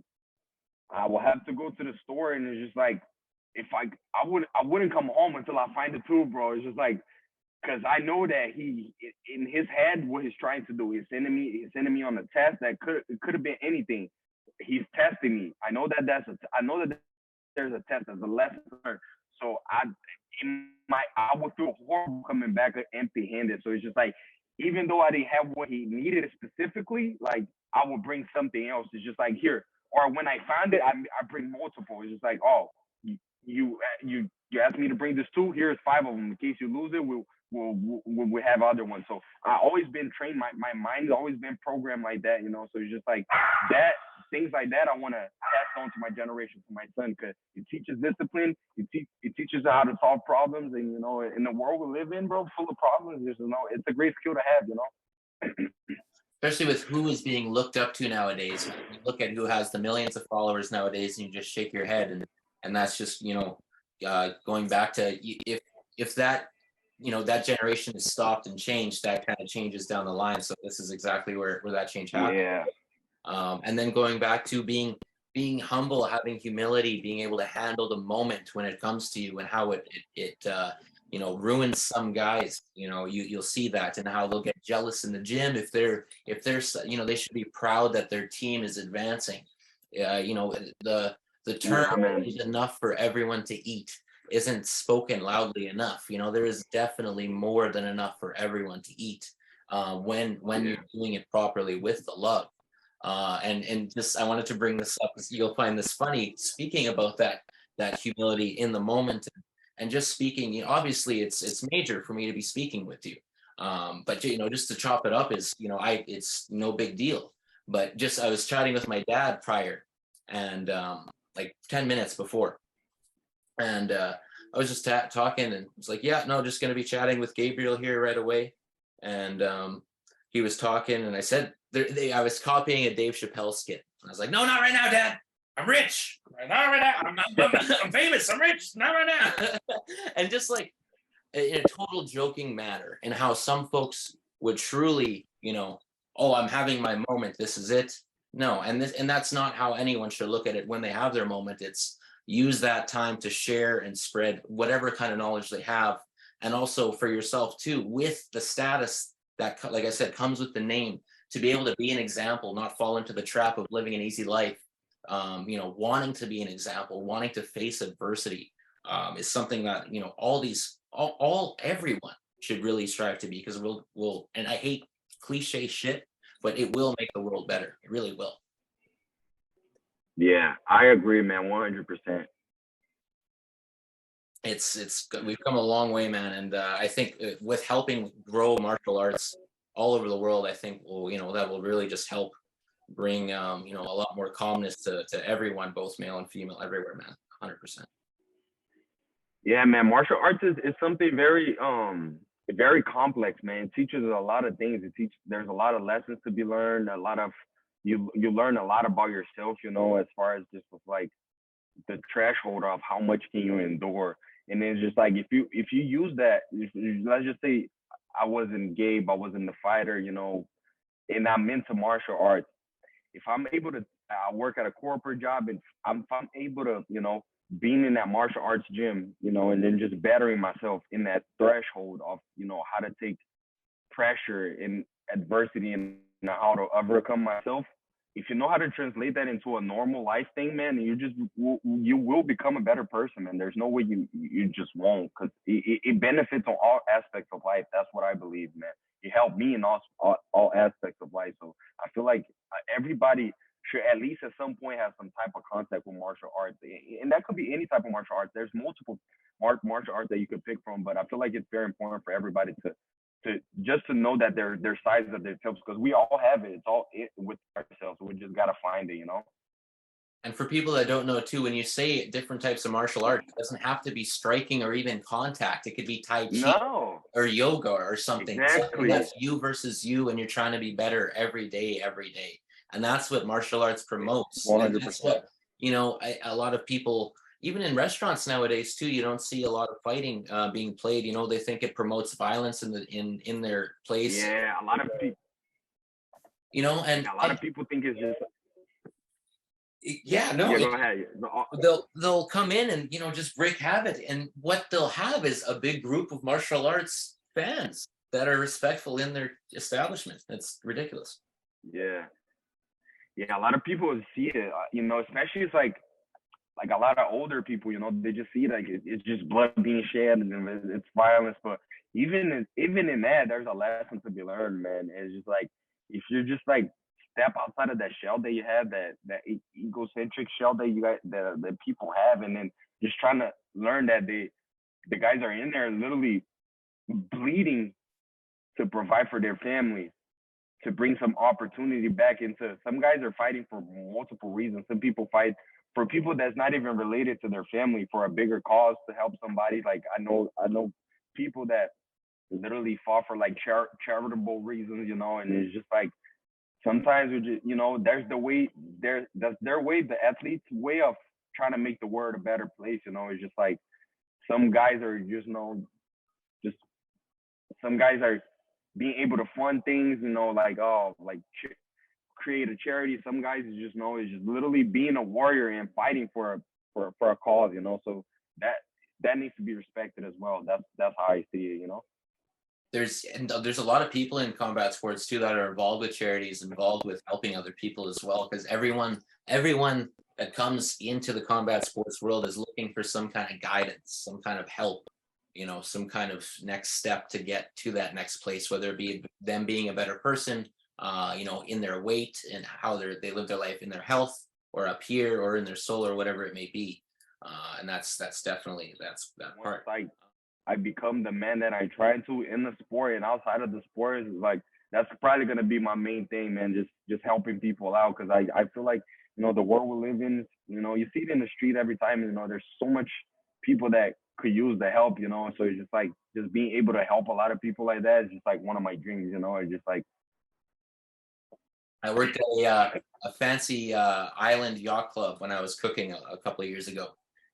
I will have to go to the store, and it's just like if I wouldn't come home until I find the tool, bro. It's just like because I know that he in his head what he's trying to do. He's sending me on a test that could have been anything. He's testing me. I know that there's a test, there's a lesson learned. So I would feel horrible coming back empty-handed. So it's just like even though I didn't have what he needed specifically, like I would bring something else. It's just like here. Or when I find it, I bring multiple. It's just like, oh, you asked me to bring this tool. Here's 5 of them. In case you lose it, we'll have other ones. So I always been trained. My mind has always been programmed like that. So it's just like that. Things like that I want to pass on to my generation, to my son, because it teaches discipline. It teaches how to solve problems, and in the world we live in, bro, full of problems. It's a great skill to have. especially with who is being looked up to nowadays. You look at who has the millions of followers nowadays, and you just shake your head, and that's just going back to if that that generation is stopped and changed, that kind of changes down the line. So this is exactly where that change happened. Yeah. And then going back to being humble, having humility, being able to handle the moment when it comes to you, and how it ruins some guys. You'll see that, and how they'll get jealous in the gym if they're they should be proud that their team is advancing. The term is enough for everyone to eat isn't spoken loudly enough. There is definitely more than enough for everyone to eat when you're doing it properly with the love. And just I wanted to bring this up because you'll find this funny, speaking about that humility in the moment, and just speaking. Obviously it's major for me to be speaking with you, but just to chop it up is it's no big deal. But just I was chatting with my dad prior, and like 10 minutes before, and I was just talking, and was like, yeah, no, just gonna be chatting with Gabriel here right away. And he was talking, and I said I was copying a Dave Chappelle skit. I was like, no, not right now, Dad. I'm rich. Not right now. I'm famous. I'm rich. Not right now. And just like in a total joking manner, and how some folks would truly, oh, I'm having my moment. This is it. No, and that's not how anyone should look at it when they have their moment. It's use that time to share and spread whatever kind of knowledge they have, and also for yourself too, with the status that, like I said, comes with the name, to be able to be an example, not fall into the trap of living an easy life. Wanting to be an example, wanting to face adversity, is something that everyone should really strive to be, because we'll and I hate cliche shit, but it will make the world better. It really will. Yeah, I agree, man, 100%. We've come a long way, man, and I think with helping grow martial arts all over the world, I think that will really just help bring a lot more calmness to everyone, both male and female, everywhere, man. 100%. Yeah, man, martial arts is something very very complex, man. It teaches a lot of things. There's a lot of lessons to be learned, a lot of you learn a lot about yourself, as far as just with like the threshold of how much can you endure. And then it's just like if you use that, let's just say I wasn't Gabe, I wasn't the fighter, you know, and I'm into martial arts. If I'm able to work at a corporate job and if I'm able to, you know, being in that martial arts gym, you know, and then just bettering myself in that threshold of, you know, how to take pressure and adversity and how to overcome myself. If you know how to translate that into a normal life thing, man, you will become a better person, man. There's no way you just won't, because it benefits on all aspects of life. That's what I believe, man. It helped me in all aspects of life. So I feel like everybody should at least at some point have some type of contact with martial arts, and that could be any type of martial arts. There's multiple martial arts that you could pick from, but I feel like it's very important for everybody to just to know that their sides of their tips, because we all have it. It's all with ourselves. So we just gotta find it, you know. And for people that don't know too, when you say different types of martial art, it doesn't have to be striking or even contact. It could be Tai Chi No, or yoga or something. Something exactly. that's you versus you, and you're trying to be better every day, every day. And that's what martial arts promotes. And that's 100%. what, you know, a lot of people, even in restaurants nowadays too, you don't see a lot of fighting being played. You know, they think it promotes violence in their place. Yeah, a lot of people. You know, and A lot of people think it's just. yeah, no, Yeah, go ahead. they'll come in and, you know, just break habit, and what they'll have is a big group of martial arts fans that are respectful in their establishment. It's ridiculous. Yeah, yeah. A lot of people see it, you know, especially it's like a lot of older people, you know, they just see it like it's just blood being shed and it's violence. But even in that, there's a lesson to be learned, man. It's just like if you're just like step outside of that shell that you have, that egocentric shell that you got that people have, and then just trying to learn that the guys are in there literally bleeding to provide for their families, to bring some opportunity back into. Some guys are fighting for multiple reasons. Some people fight for people that's not even related to their family, for a bigger cause, to help somebody. Like I know people that literally fought for like charitable reasons, you know, and it's just like sometimes we just, you know, there's their way, the athlete's way of trying to make the world a better place, you know. It's just like some guys are just, you know, just some guys are being able to fund things, you know, like create a charity. Some guys just know is just literally being a warrior and fighting for a cause, you know. So that needs to be respected as well. That's how I see it, you know. There's a lot of people in combat sports too that are involved with charities, involved with helping other people as well, because everyone that comes into the combat sports world is looking for some kind of guidance, some kind of help, you know, some kind of next step to get to that next place, whether it be them being a better person, you know, in their weight and how they live their life, in their health, or up here, or in their soul, or whatever it may be. And that's definitely that part. I become the man that I try to in the sport and outside of the sport, is like that's probably gonna be my main thing, man. Just helping people out, because I feel like, you know, the world we live in, you know, you see it in the street every time. You know, there's so much people that could use the help, you know. So it's just like just being able to help a lot of people like that is just like one of my dreams, you know. It's just like I worked at a fancy island yacht club when I was cooking a couple of years ago.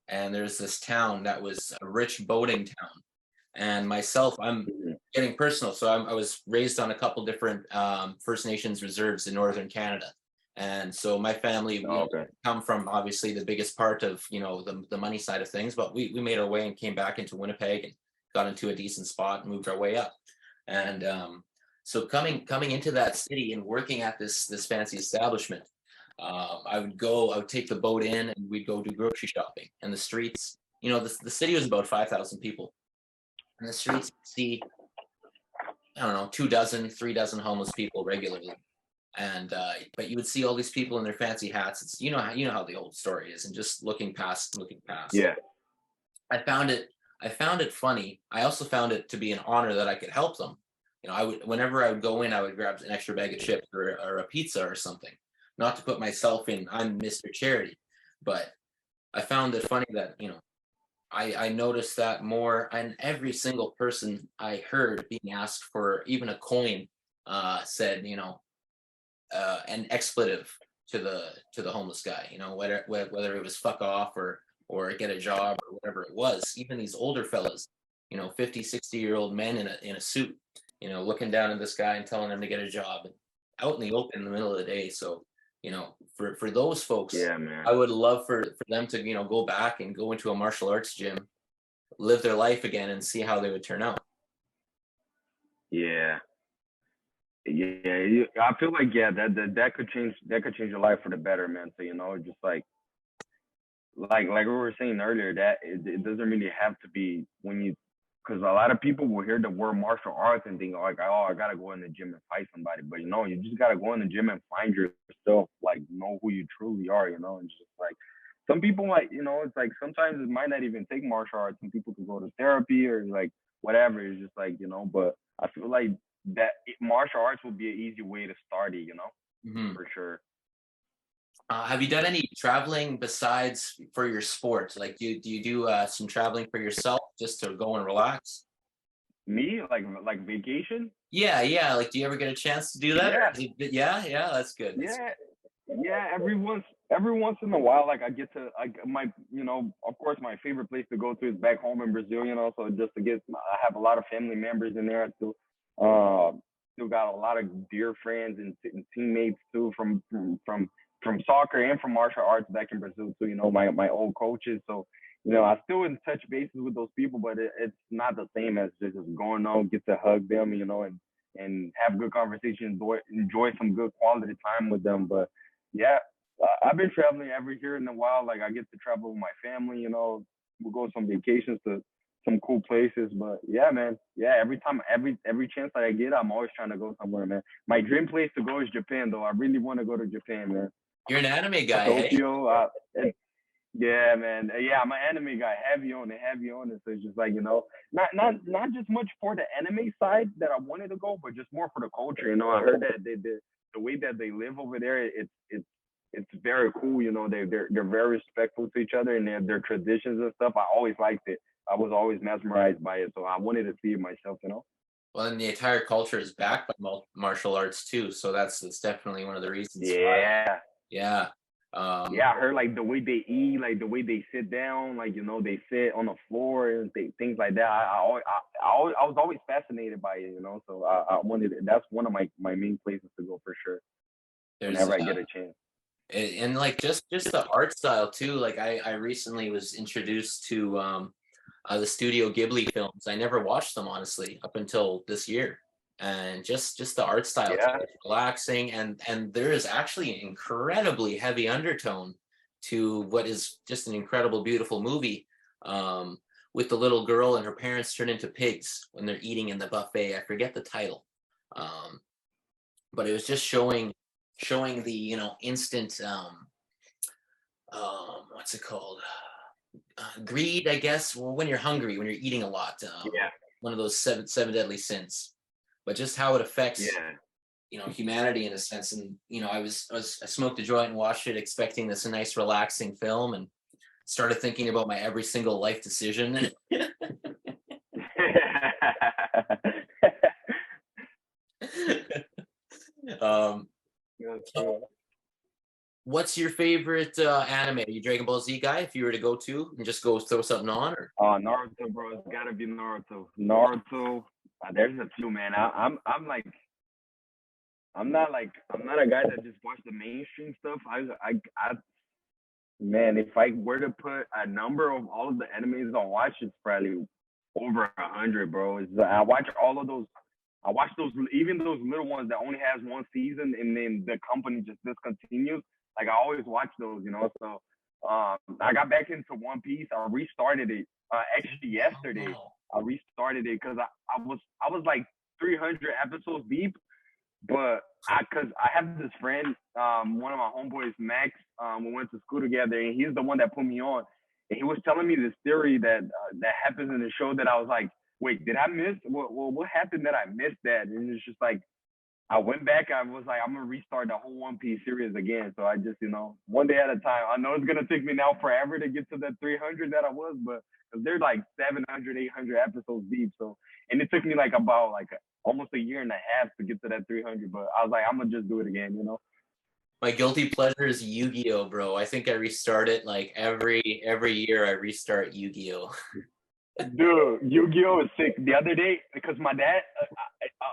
And there's this town that was a rich boating town. And myself, I'm getting personal. So I was raised on a couple different First Nations reserves in Northern Canada. And so my family, we come from obviously the biggest part of, you know, the money side of things, but we made our way and came back into Winnipeg and got into a decent spot and moved our way up. And so coming into that city and working at this fancy establishment, I would take the boat in and we'd go do grocery shopping. And the streets, you know, the city was about 5,000 people. And the streets, you'd see, I don't know, 2 dozen, 3 dozen homeless people regularly. And but you would see all these people in their fancy hats. It's, you know how the old story is, and just looking past. Yeah. I found it funny. I also found it to be an honor that I could help them. You know, whenever I would go in, I would grab an extra bag of chips or a pizza or something. Not to put myself in, I'm Mr. Charity, but I found it funny that, you know, I noticed that more, and every single person I heard being asked for even a coin said, you know, an expletive to the homeless guy, you know, whether it was fuck off or get a job or whatever it was. Even these older fellas, you know, 50, 60-year-old men in a suit, you know, looking down at this guy and telling him to get a job out in the open in the middle of the day. So, you know, for those folks, Yeah, man. I would love for them to, you know, go back and go into a martial arts gym, live their life again, and see how they would turn out. Yeah. I feel like that could change your life for the better, man. So, you know, just like we were saying earlier, that it doesn't really have to be because a lot of people will hear the word martial arts and think like, oh, I gotta go in the gym and fight somebody. But you know, you just gotta go in the gym and find yourself, like know who you truly are, you know, and just like some people might, you know, it's like sometimes it might not even take martial arts. Some people could go to therapy or like whatever. It's just like, you know, but I feel like that martial arts would be an easy way to start it, you know, for sure. Have you done any traveling besides for your sport? Like, do you do some traveling for yourself just to go and relax? Me, like vacation? Yeah. Like, do you ever get a chance to do that? Yeah. Yeah, that's good. Yeah. Every once in a while, like I get to you know, of course, my favorite place to go to is back home in Brazil. You know, so just to I have a lot of family members in there. Still got a lot of dear friends and teammates too from soccer and from martial arts back in Brazil too. You know, my old coaches. So, you know, I still in touch bases with those people, but it's not the same as just going on, get to hug them, you know, and have good conversations, enjoy some good quality time with them. But yeah, I've been traveling every year in a while. Like I get to travel with my family, you know, we'll go on some vacations to some cool places. But yeah, man, yeah, every chance that I get, I'm always trying to go somewhere, man. My dream place to go is Japan, though. I really want to go to Japan, man. You're an anime guy, Tokyo, hey? Yeah, man. Yeah, I'm an anime guy, heavy on it. So it's just like, you know, not just much for the anime side that I wanted to go, but just more for the culture. You know, I heard that the way that they live over there, it's very cool. You know, they're very respectful to each other and their traditions and stuff. I always liked it. I was always mesmerized by it, so I wanted to see it myself. You know. Well, and the entire culture is backed by martial arts too, so that's definitely one of the reasons. Yeah. Yeah. Yeah, I heard like the way they eat, like the way they sit down, like, you know, they sit on the floor and things like that. I was always fascinated by it, you know. So I wanted that's one of my main places to go for sure. Whenever I get a chance. And like just the art style too. Like I recently was introduced to the Studio Ghibli films. I never watched them honestly up until this year. And just the art style, relaxing, and there is actually an incredibly heavy undertone to what is just an incredible, beautiful movie, with the little girl and her parents turn into pigs when they're eating in the buffet. I forget the title, but it was just showing the, you know, instant what's it called, greed, I guess. Well, when you're hungry, when you're eating a lot, one of those seven deadly sins. But just how it affects, you know, humanity in a sense. And, you know, I smoked a joint and watched it expecting this a nice, relaxing film, and started thinking about my every single life decision. What's your favorite anime? Are you a Dragon Ball Z guy? If you were to go to and just go throw something on, or Naruto, bro, it's gotta be Naruto. There's a few, man. I'm not a guy that just watch the mainstream stuff. Man, if I were to put a number of all of the animes I watch, it's probably over 100, bro. I watch all of those. I watch those, even those little ones that only has one season and then the company just discontinues. Like I always watch those, you know. So I got back into One Piece. I restarted it actually yesterday. I restarted it because I was like 300 episodes deep, but because I have this friend, one of my homeboys, Max, we went to school together, and he's the one that put me on. And he was telling me this theory that happens in the show that I was like, wait, did I miss? What happened that I missed that? And it's just like, I went back. I was like, I'm gonna restart the whole One Piece series again. So I just, you know, one day at a time. I know it's gonna take me now forever to get to that 300 that I was, but they're like 700, 800 episodes deep. So, and it took me like about like almost a year and a half to get to that 300. But I was like, I'm gonna just do it again, you know. My guilty pleasure is Yu-Gi-Oh, bro. I think I restart it like every year. I restart Yu-Gi-Oh. Dude, Yu-Gi-Oh is sick. The other day, because my dad,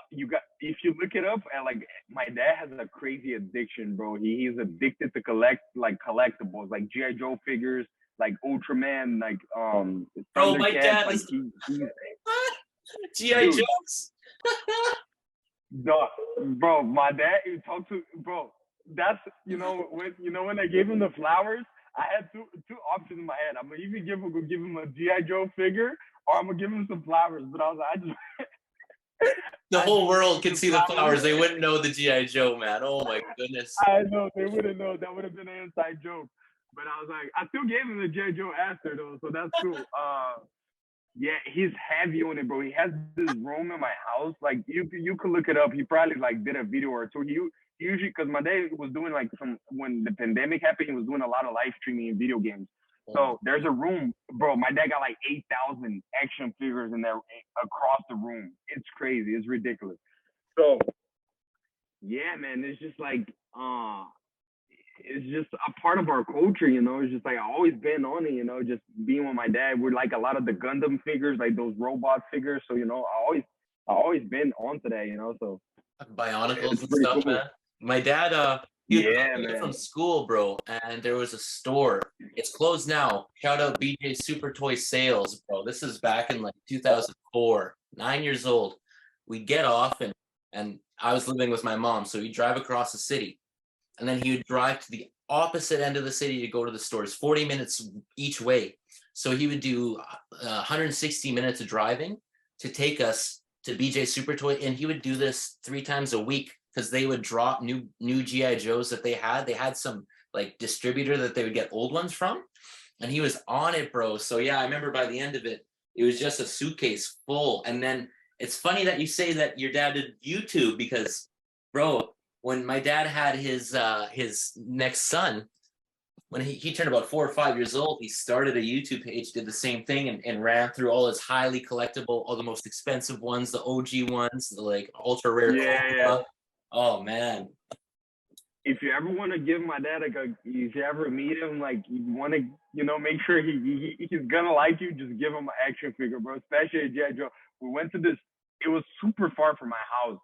if you look it up, and like my dad has a crazy addiction, bro. He's addicted to collectibles, like GI Joe figures, like Ultraman, like Bro, my Thundercats. dad Like is he's GI dude, Joes. bro. My dad, you talk to bro. That's when I gave him the flowers. I had two options in my head. I'm gonna either give him a GI Joe figure, or I'm gonna give him some flowers. But I was like, The I whole just world could see the flowers. flowers. They wouldn't know the GI Joe, man. Oh my goodness. I know they wouldn't know. That would have been an inside joke. But I was like, I still gave him the GI Joe after though, so that's cool. Yeah, he's heavy on it, bro. He has this room in my house. Like you could look it up. He probably like did a video or two. He usually, because my dad was doing like when the pandemic happened, he was doing a lot of live streaming in video games. So there's a room, bro. My dad got like 8,000 action figures in there across the room. It's crazy. It's ridiculous. So yeah, man, it's just like it's just a part of our culture, It's just like I always been on it, just being with my dad. We're like a lot of the Gundam figures, like those robot figures. So I always been onto that, So Bionicles and stuff, cool. man. My dad, he was coming man. from school, bro, and there was a store. It's closed now. Shout out BJ Super Toy Sales, bro. This is back in like 2004. 9 years old. We'd get off and I was living with my mom, so he'd drive across the city. And then he would drive to the opposite end of the city to go to the stores, 40 minutes each way. So he would do 160 minutes of driving to take us to BJ Super Toy. And he would do this 3 times a week because they would drop new GI Joes that they had. They had some like distributor that they would get old ones from. And he was on it, bro. So yeah, I remember by the end of it, it was just a suitcase full. And then it's funny that you say that your dad did YouTube because, bro, when my dad had his next son, when he turned about 4 or 5 years old, he started a YouTube page, did the same thing, and ran through all his highly collectible, all the most expensive ones, the OG ones, the like ultra rare. Yeah. Oh man. If you ever want to give my dad if you ever meet him, like you want to, make sure he's gonna like you, just give him an action figure, bro. Especially a GI Joe. We went to this. It was super far from my house,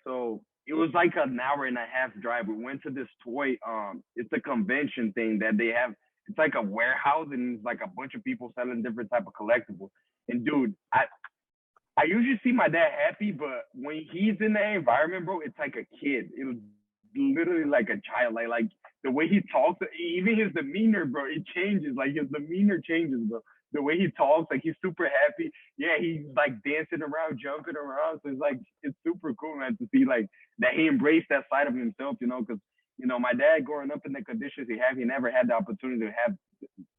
so it was like an hour and a half drive. We went to this toy. It's a convention thing that they have. It's like a warehouse, and it's like a bunch of people selling different type of collectibles. And dude, I usually see my dad happy, but when he's in that environment, bro, it's like a kid. It was literally like a child. Like the way he talks, even his demeanor, bro, it changes. Like his demeanor changes, bro. The way he talks, like he's super happy. Yeah, he's like dancing around, jumping around. So it's super cool, man, to see like that he embraced that side of himself, because my dad growing up in the conditions he never had the opportunity to have,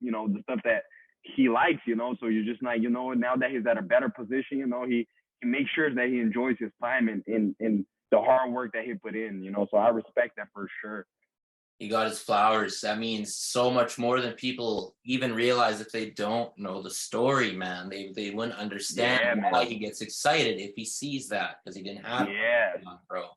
the stuff that he likes, So you're just like, now that he's at a better position, he makes sure that he enjoys his time and the hard work that he put in, So I respect that for sure. He got his flowers. That means so much more than people even realize if they don't know the story, man. They wouldn't understand why he gets excited if he sees that because he didn't have it, bro.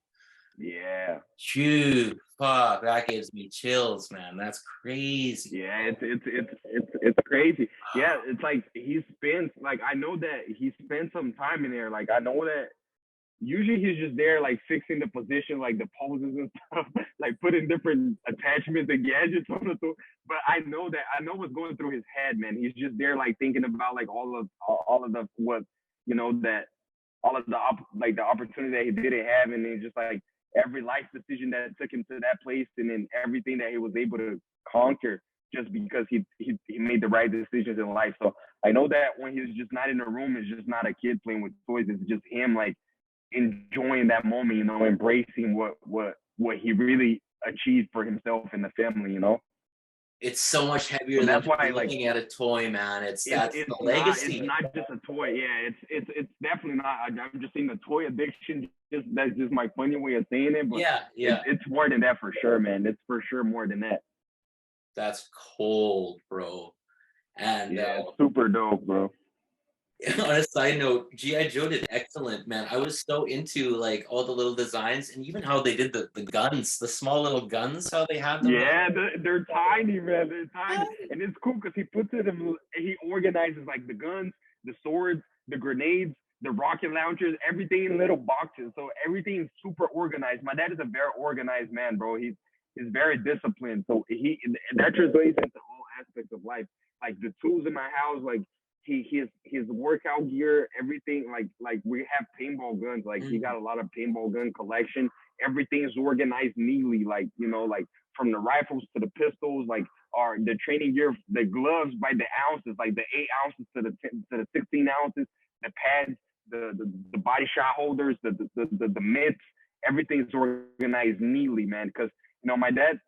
Yeah. Shoot, fuck, that gives me chills, man. That's crazy. Yeah, it's crazy. Yeah, it's like I know that he spent some time in there. Like I know that usually he's just there like fixing the position, like the poses and stuff, like putting different attachments and gadgets on it. But I know what's going through his head, man. He's just there like thinking about like all of the the opportunity that he didn't have, and then just like every life decision that took him to that place, and then everything that he was able to conquer just because he made the right decisions in life. So I know that when he's just not in the room, it's just not a kid playing with toys. It's just him like enjoying that moment, embracing what he really achieved for himself and the family, It's so much heavier than that's why looking at a toy, man. That's the not, legacy. It's not just a toy. Yeah, it's definitely not. I'm just saying the toy addiction. That's just my funny way of saying it. But yeah. It's more than that for sure, man. It's for sure more than that. That's cold, bro. And it's super dope, bro. On a side note, GI Joe did excellent, man. I was so into like all the little designs and even how they did the guns, the small little guns, how they had them. Yeah, they're tiny, man. They're tiny, and it's cool because he puts it in. He organizes like the guns, the swords, the grenades, the rocket launchers, everything in little boxes. So everything is super organized. My dad is a very organized man, bro. He's very disciplined. So that translates into all aspects of life. Like the tools in my house, like his workout gear, everything. Like we have paintball guns. Like he got a lot of paintball gun collection. Everything is organized neatly. Like like from the rifles to the pistols, like the training gear, the gloves by the ounces, like the 8 ounces to the 16 ounces, the pads, the body shot holders, the mitts, everything is organized neatly, man. Because my dad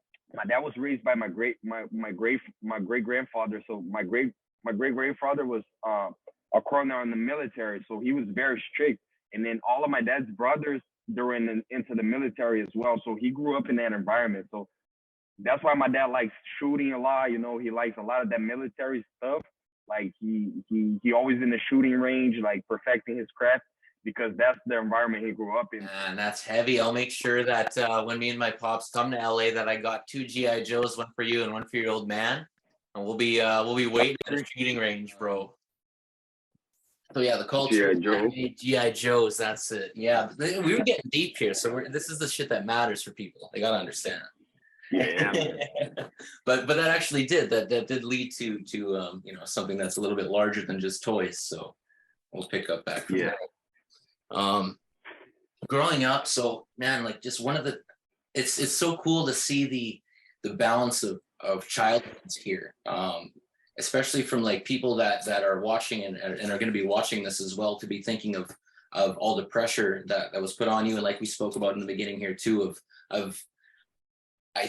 was raised by my great grandfather. So my great grandfather was a colonel in the military, so he was very strict. And then all of my dad's brothers, they were into the military as well. So he grew up in that environment. So that's why my dad likes shooting a lot. He likes a lot of that military stuff. Like he always in the shooting range, like perfecting his craft, because that's the environment he grew up in. And that's heavy. I'll make sure that when me and my pops come to LA, that I got 2 GI Joes, one for you and one for your old man, and we'll be waiting at a shooting range, bro. So yeah, the culture, GI Joes. That's it. Yeah, we were getting deep here, so this is the shit that matters for people. They gotta understand. Yeah. but that actually did lead to something that's a little bit larger than just toys. So we'll pick up back from there. Growing up, so man, like just one of the, it's so cool to see the balance of childhoods here, especially from like people that are watching and are going to be watching this as well, to be thinking of all the pressure that was put on you, and like we spoke about in the beginning here too, of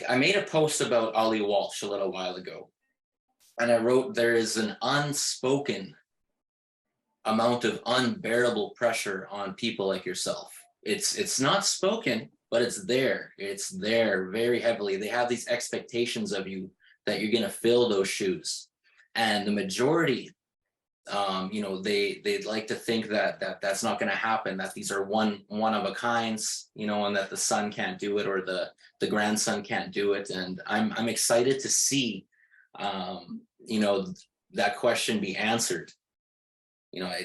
I made a post about Ali Walsh a little while ago, and I wrote, there is an unspoken amount of unbearable pressure on people like yourself. It's not spoken, but it's there. It's there very heavily. They have these expectations of you that you're going to fill those shoes. And the majority, they'd like to think that's not going to happen, that these are one of a kinds, and that the son can't do it, or the grandson can't do it. And I'm excited to see, that question be answered.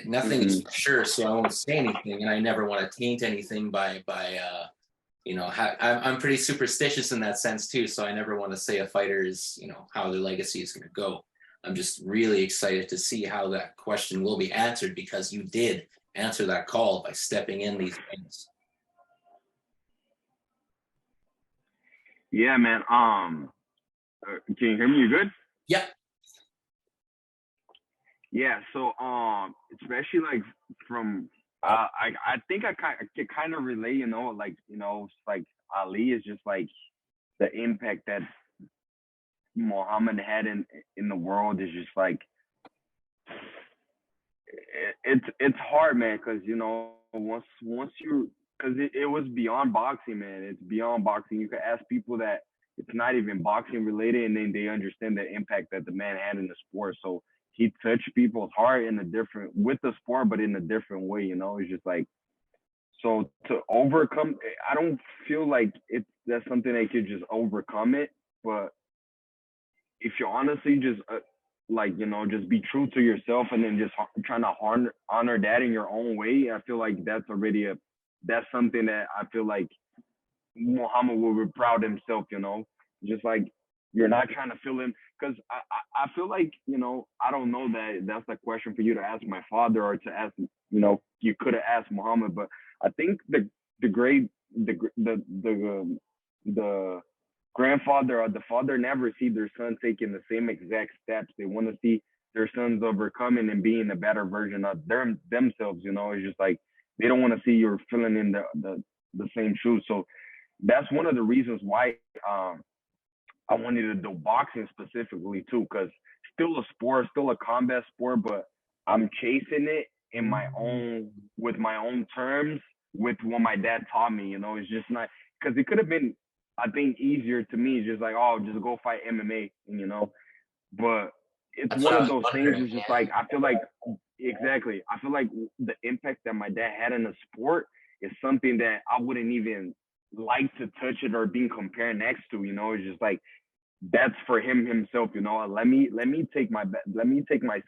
Nothing is for sure, so I won't say anything, and I never want to taint anything by I'm pretty superstitious in that sense too, so I never want to say a fighter is, how their legacy is going to go. I'm just really excited to see how that question will be answered, because you did answer that call by stepping in these things. Yeah, man. Can you hear me? You good? Yeah. Yeah. So, especially like from, I think I can kind of relate. It's like Ali is just like the impact that Muhammad had in the world is just like, it's hard, man, because once you, because it was beyond boxing, man. It's beyond boxing. You could ask people that it's not even boxing related, and then they understand the impact that the man had in the sport. So he touched people's heart with the sport, but in a different way. It's just like, so to overcome, I don't feel like that's something that could just overcome it. But if you honestly just just be true to yourself, and then just trying to honor that in your own way, I feel like that's something that I feel like Muhammad will be proud of himself. Just like, you're not trying to fill him, because I feel like, I don't know that that's a question for you to ask my father, or to ask, you could have asked Muhammad. But I think the grandfather or the father never see their son taking the same exact steps. They want to see their sons overcoming and being a better version of themselves. It's just like, they don't want to see you're filling in the same shoes. So that's one of the reasons why I wanted to do boxing specifically too, because still a sport, still a combat sport, but I'm chasing it with my own terms, with what my dad taught me. It's just not, because it could have been, I think, easier to me, just like, just go fight MMA, but it's one of those things. It's just like, I feel like exactly. I feel like the impact that my dad had in the sport is something that I wouldn't even like to touch it or being compared next to. You know, it's just like that's for him himself. You know, let me take my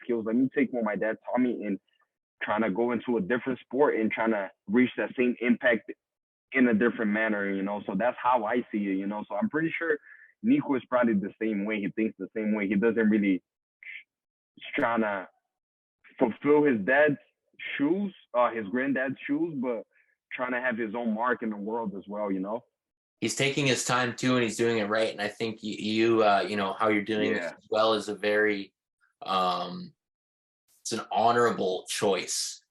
skills, let me take what my dad taught me and trying to go into a different sport and trying to reach that same impact in a different manner. You know, so that's how I see it. You know, so I'm pretty sure Nico is probably the same way. He thinks the same way. He doesn't really trying to fulfill his dad's shoes, his granddad's shoes, but trying to have his own mark in the world as well, you know? He's taking his time too, and he's doing it right. And I think you know, how you're doing this Yeah. as well is a very, it's an honorable choice.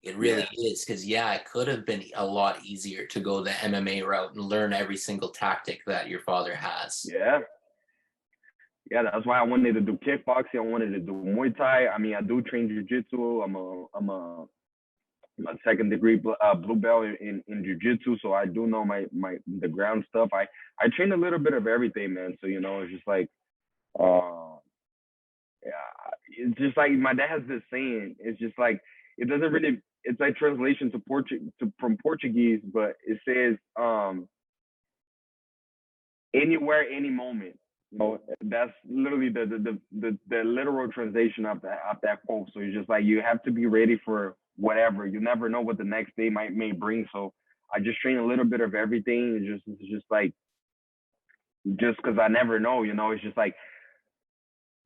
It really is, because it could have been a lot easier to go the MMA route and learn every single tactic that your father has. Yeah. Yeah, that's why I wanted to do kickboxing. I wanted to do Muay Thai. I mean, I do train jiu-jitsu. I'm a second degree blue belt in jiu-jitsu, so I do know the ground stuff. I train a little bit of everything, man. So, you know, it's just like yeah, it's just like my dad has this saying. It's just like it doesn't really. It's like translation from Portuguese, but it says anywhere, any moment. You know, that's literally the literal translation of that quote. So it's just like you have to be ready for whatever. You never know what the next day may bring. So I just train a little bit of everything. It's just like just because I never know. You know, it's just like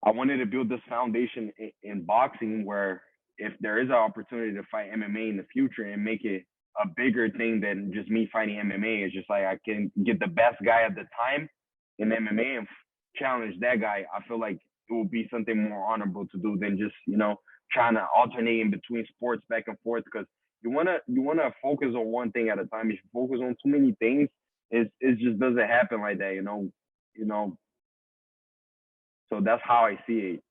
I wanted to build this foundation in boxing where if there is an opportunity to fight MMA in the future and make it a bigger thing than just me fighting MMA, it's just like I can get the best guy at the time in MMA and challenge that guy. I feel like it will be something more honorable to do than just, you know, trying to alternate in between sports back and forth, because you wanna focus on one thing at a time. If you focus on too many things, it just doesn't happen like that, you know. So that's how I see it.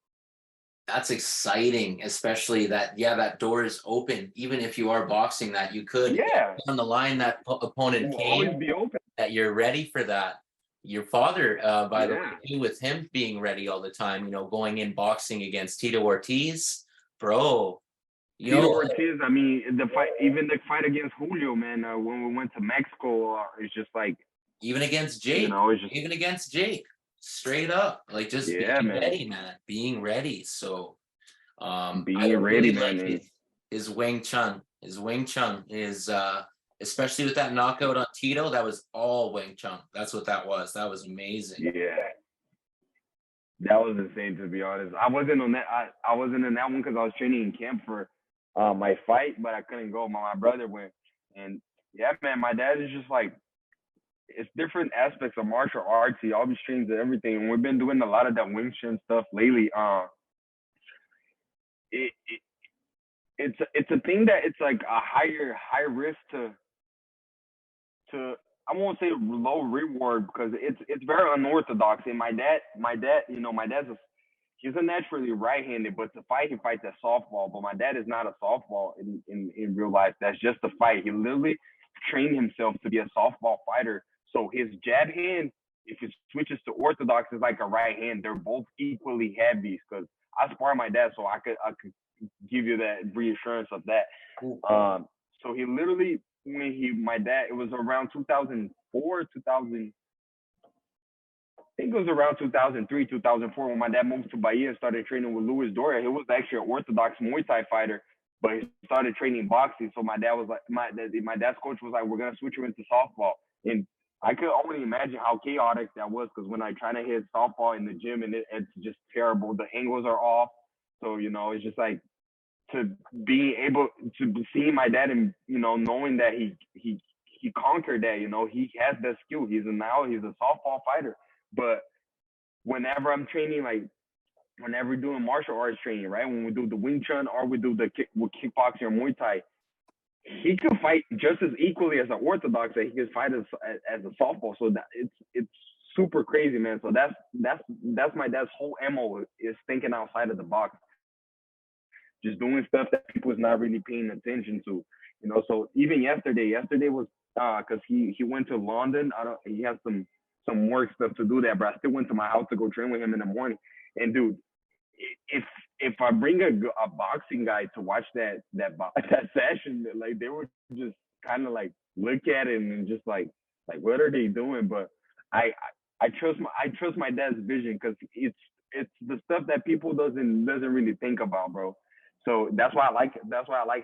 That's exciting, especially that door is open. Even if you are boxing, that you could on the line that opponent Will came, always be open. that you're ready for that. Your father, by the way, too, with him being ready all the time, you know, going in boxing against Tito Ortiz, bro. Tito Ortiz, I mean, the fight against Julio, man, when we went to Mexico, it's just like even against Jake, you know, it's just even against Jake, straight up, like just being ready, man, being ready. So, being ready, man. Like his Wing Chun is especially with that knockout on Tito, that was all Wing Chun. That's what that was. That was amazing. Yeah, that was insane, to be honest. I wasn't on that. I wasn't in that one because I was training in camp for my fight, but I couldn't go. My brother went, and yeah, man, my dad is just like, it's different aspects of martial arts. He always trains everything, and we've been doing a lot of that Wing Chun stuff lately. It's a thing that it's like a high risk to I won't say low reward, because it's very unorthodox. And my dad, you know, he's a naturally right-handed, but to fight, he fights at softball. But my dad is not a softball in real life. That's just a fight. He literally trained himself to be a softball fighter. So his jab hand, if it switches to orthodox, is like a right hand. They're both equally heavy, because I spar my dad, so I could give you that reassurance of that. So he literally, my dad, it was around 2004, 2000. I think it was around 2003, 2004 when my dad moved to Bahia and started training with Luis Doria. He was actually an orthodox Muay Thai fighter, but he started training boxing. So my dad was like, my dad's coach was like, we're gonna switch you into softball. And I could only imagine how chaotic that was, because when I try to hit softball in the gym, and it's just terrible. The angles are off. So, you know, it's just like, to be able to see my dad and, you know, knowing that he conquered that, you know, he has that skill. He's a softball fighter. But whenever I'm training, like whenever we're doing martial arts training, right, when we do the Wing Chun or we do the kickboxing or Muay Thai, he could fight just as equally as an orthodox that he could fight as a softball. So that it's super crazy, man. So that's my dad's whole MO, is thinking outside of the box, just doing stuff that people's not really paying attention to, you know. So even yesterday was because he went to London. He has some work stuff to do there, but I still went to my house to go train with him in the morning. And dude, if if I bring a boxing guy to watch that session, like they would just kind of like look at it and just like what are they doing? But I I trust my dad's vision because it's the stuff that people doesn't really think about, bro. So that's why I like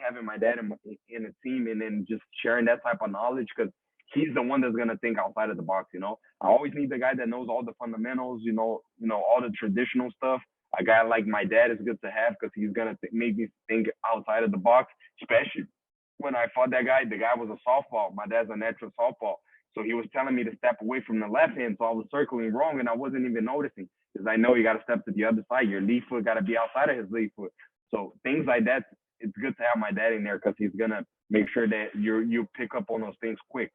having my dad in a team and then just sharing that type of knowledge because he's the one that's gonna think outside of the box. You know, I always need the guy that knows all the fundamentals. All the traditional stuff. A guy like my dad is good to have because he's gonna make me think outside of the box. Especially when I fought that guy, the guy was a softball. My dad's a natural softball, so he was telling me to step away from the left hand. So I was circling wrong, and I wasn't even noticing because I know you got to step to the other side. Your lead foot got to be outside of his lead foot. So things like that, it's good to have my dad in there because he's gonna make sure that you pick up on those things quick.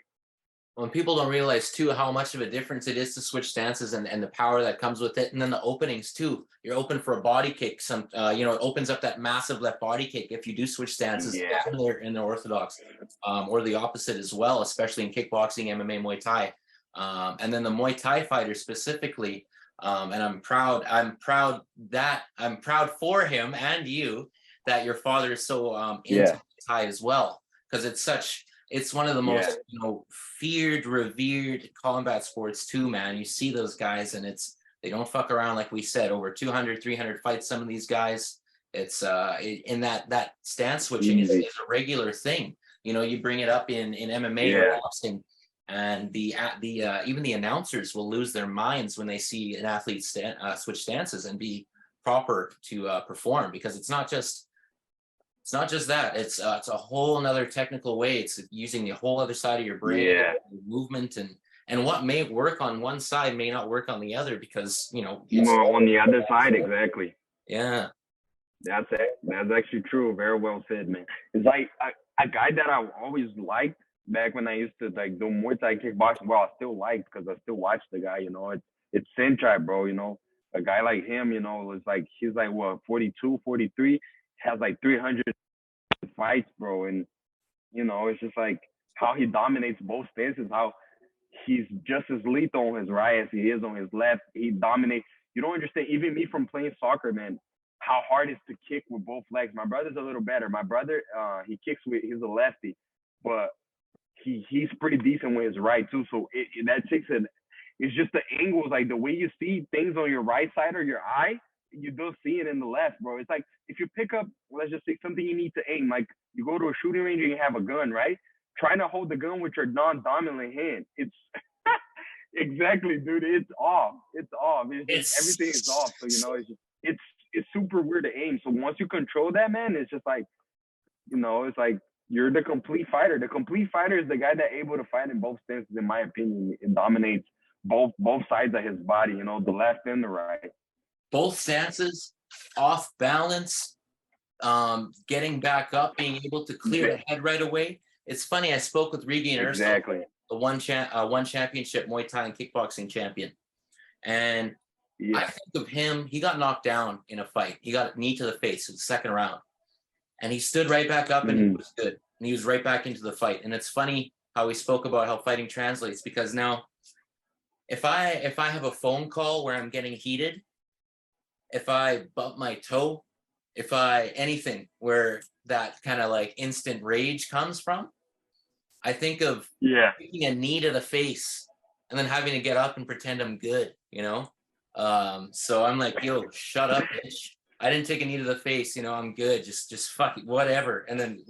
Well, people don't realize too how much of a difference it is to switch stances and the power that comes with it, and then the openings too. You're open for a body kick. It opens up that massive left body kick if you do switch stances in the orthodox, or the opposite as well, especially in kickboxing, MMA, Muay Thai, and then the Muay Thai fighters specifically. And I'm proud for him and you that your father is so into Muay Thai as well, because it's one of the most feared, revered combat sports too, man. You see those guys and they don't fuck around, like we said, over 200, 300 fights, some of these guys. It's in that stance switching is a regular thing. You bring it up in MMA or boxing, and even the announcers will lose their minds when they see an athlete switch stances and be proper to perform, because it's not just that. It's a whole another technical way. It's using the whole other side of your brain, movement, and what may work on one side may not work on the other because on the other side, exactly. Yeah, that's actually true. Very well said, man. It's like a guy that I always liked back when I used to like do Muay Thai kickboxing. Well, I still like because I still watch the guy. It's Senchai, bro. A guy like him, it's like he's like what 42, 43. Has like 300 fights, bro, and it's just like how he dominates both stances, how he's just as lethal on his right as he is on his left. He dominates. You don't understand, even me from playing soccer, man, how hard it is to kick with both legs. My brother's a little better. My brother, he kicks he's a lefty, but he's pretty decent with his right too. So that takes it. It's just the angles, like the way you see things on your right side or your eye. You don't see it in the left, bro. It's like if you pick up, let's just say something you need to aim, like you go to a shooting range and you have a gun, right? Trying to hold the gun with your non-dominant hand. It's exactly, dude. It's off. It's off. Everything is off. So it's super weird to aim. So once you control that, man, it's just like, it's like you're the complete fighter. The complete fighter is the guy that's able to fight in both stances, in my opinion. It dominates both sides of his body, the left and the right. Both stances, off balance, getting back up, being able to clear the head right away. It's funny, I spoke with Regan Erso, the one championship Muay Thai and kickboxing champion. And I think of him, he got knocked down in a fight. He got a knee to the face in the second round. And he stood right back up and he was good. And he was right back into the fight. And it's funny how we spoke about how fighting translates, because now if I have a phone call where I'm getting heated, if I bump my toe, anything where that kind of like instant rage comes from, I think of taking a knee to the face and then having to get up and pretend I'm good, So I'm like, yo, shut up, bitch. I didn't take a knee to the face, I'm good. Just fuck it, whatever. And then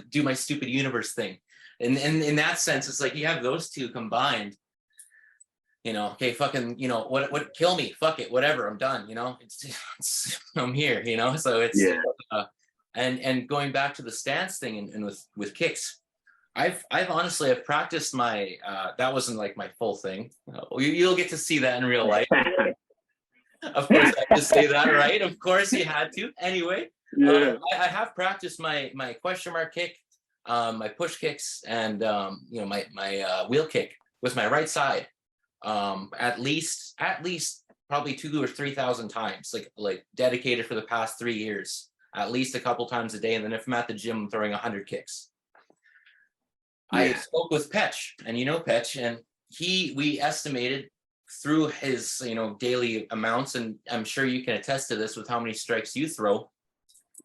do my stupid universe thing. And in that sense, it's like you have those two combined. Okay, fucking, what, kill me, fuck it, whatever, I'm done, I'm here, so it's, and going back to the stance thing and with kicks, I've honestly, I've practiced my, that wasn't like my full thing. You'll get to see that in real life. Of course, I have to say that, right? Of course you had to. Anyway, I have practiced my question mark kick, my push kicks, and, my wheel kick with my right side. At least probably 2,000 or 3,000 times, like dedicated for the past 3 years, at least a couple times a day. And then if I'm at the gym, I'm throwing 100 kicks. I spoke with Petch, and Petch, and we estimated through his, daily amounts, and I'm sure you can attest to this with how many strikes you throw,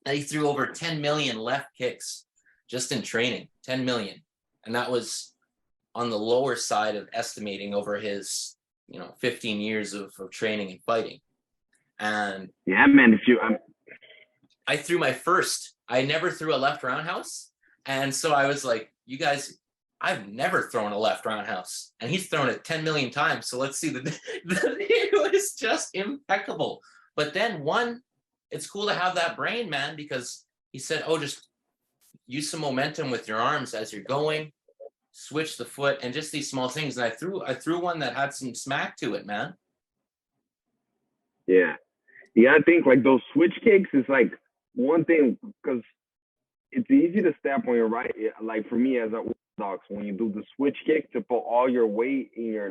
that he threw over 10 million left kicks just in training, 10 million. And that was on the lower side of estimating over his, 15 years of training and fighting. And yeah, man, I threw my first, I never threw a left roundhouse. And so I was like, you guys, I've never thrown a left roundhouse, and he's thrown it 10 million times. So let's see. It was just impeccable. But then it's cool to have that brain, man, because he said, oh, just use some momentum with your arms as you're going, switch the foot, and just these small things. And I threw one that had some smack to it, man. Yeah. I think like those switch kicks is like one thing, because it's easy to step on your right. Like for me as an orthodox, when you do the switch kick, to put all your weight in your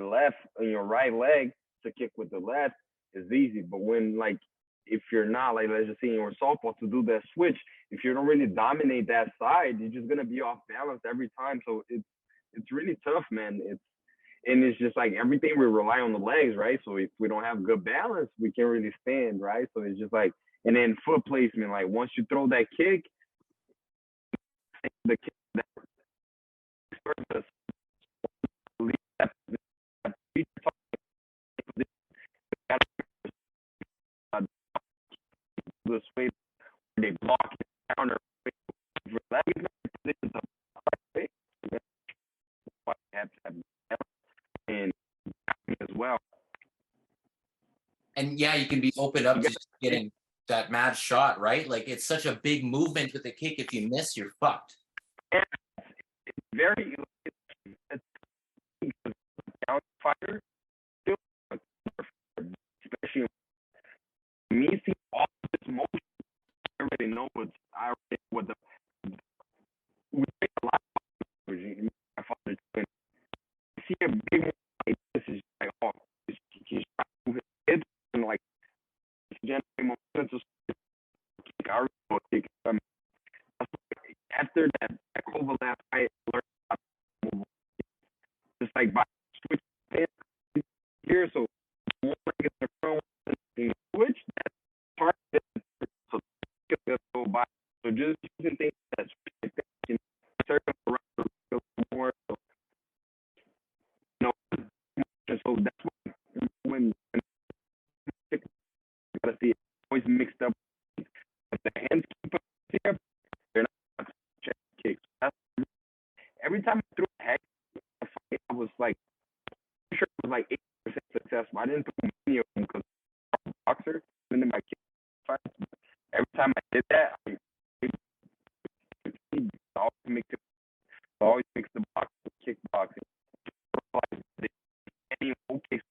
right leg to kick with the left is easy. But when, like, if you're not, like, let's just say in your softball, to do that switch, if you don't really dominate that side, you're just gonna be off balance every time. So it's really tough, man. It's just like everything, we rely on the legs, right? So if we don't have good balance, we can't really stand, right? So it's just like, and then foot placement, like once you throw that kick, the kick that the way they block it counter and as well. And yeah, you can be opened up to just getting that mad shot, right? Like it's such a big movement with the kick. If you miss, you're fucked. It's very down fighter, especially me seeing all this motion. I already know what the we make a lot of my father doing. See a big one like this is like, oh, he's trying to move his head and like generating momentum. After that overlap, I learned how to move. Just like by switching here, so one leg is the front, one switch, that's part of it. So go by. So just using things that can circle around a little more. So, so that's when you gotta see it always mixed up. But the hands keep up here, they're not check kicks. Every time I threw a head, I was like, I'm sure it was like 8% successful. I didn't throw many of them because I'm a boxer, and then my kick fights. Every time I did that, I always mix the box with kickboxing. Any low kicks,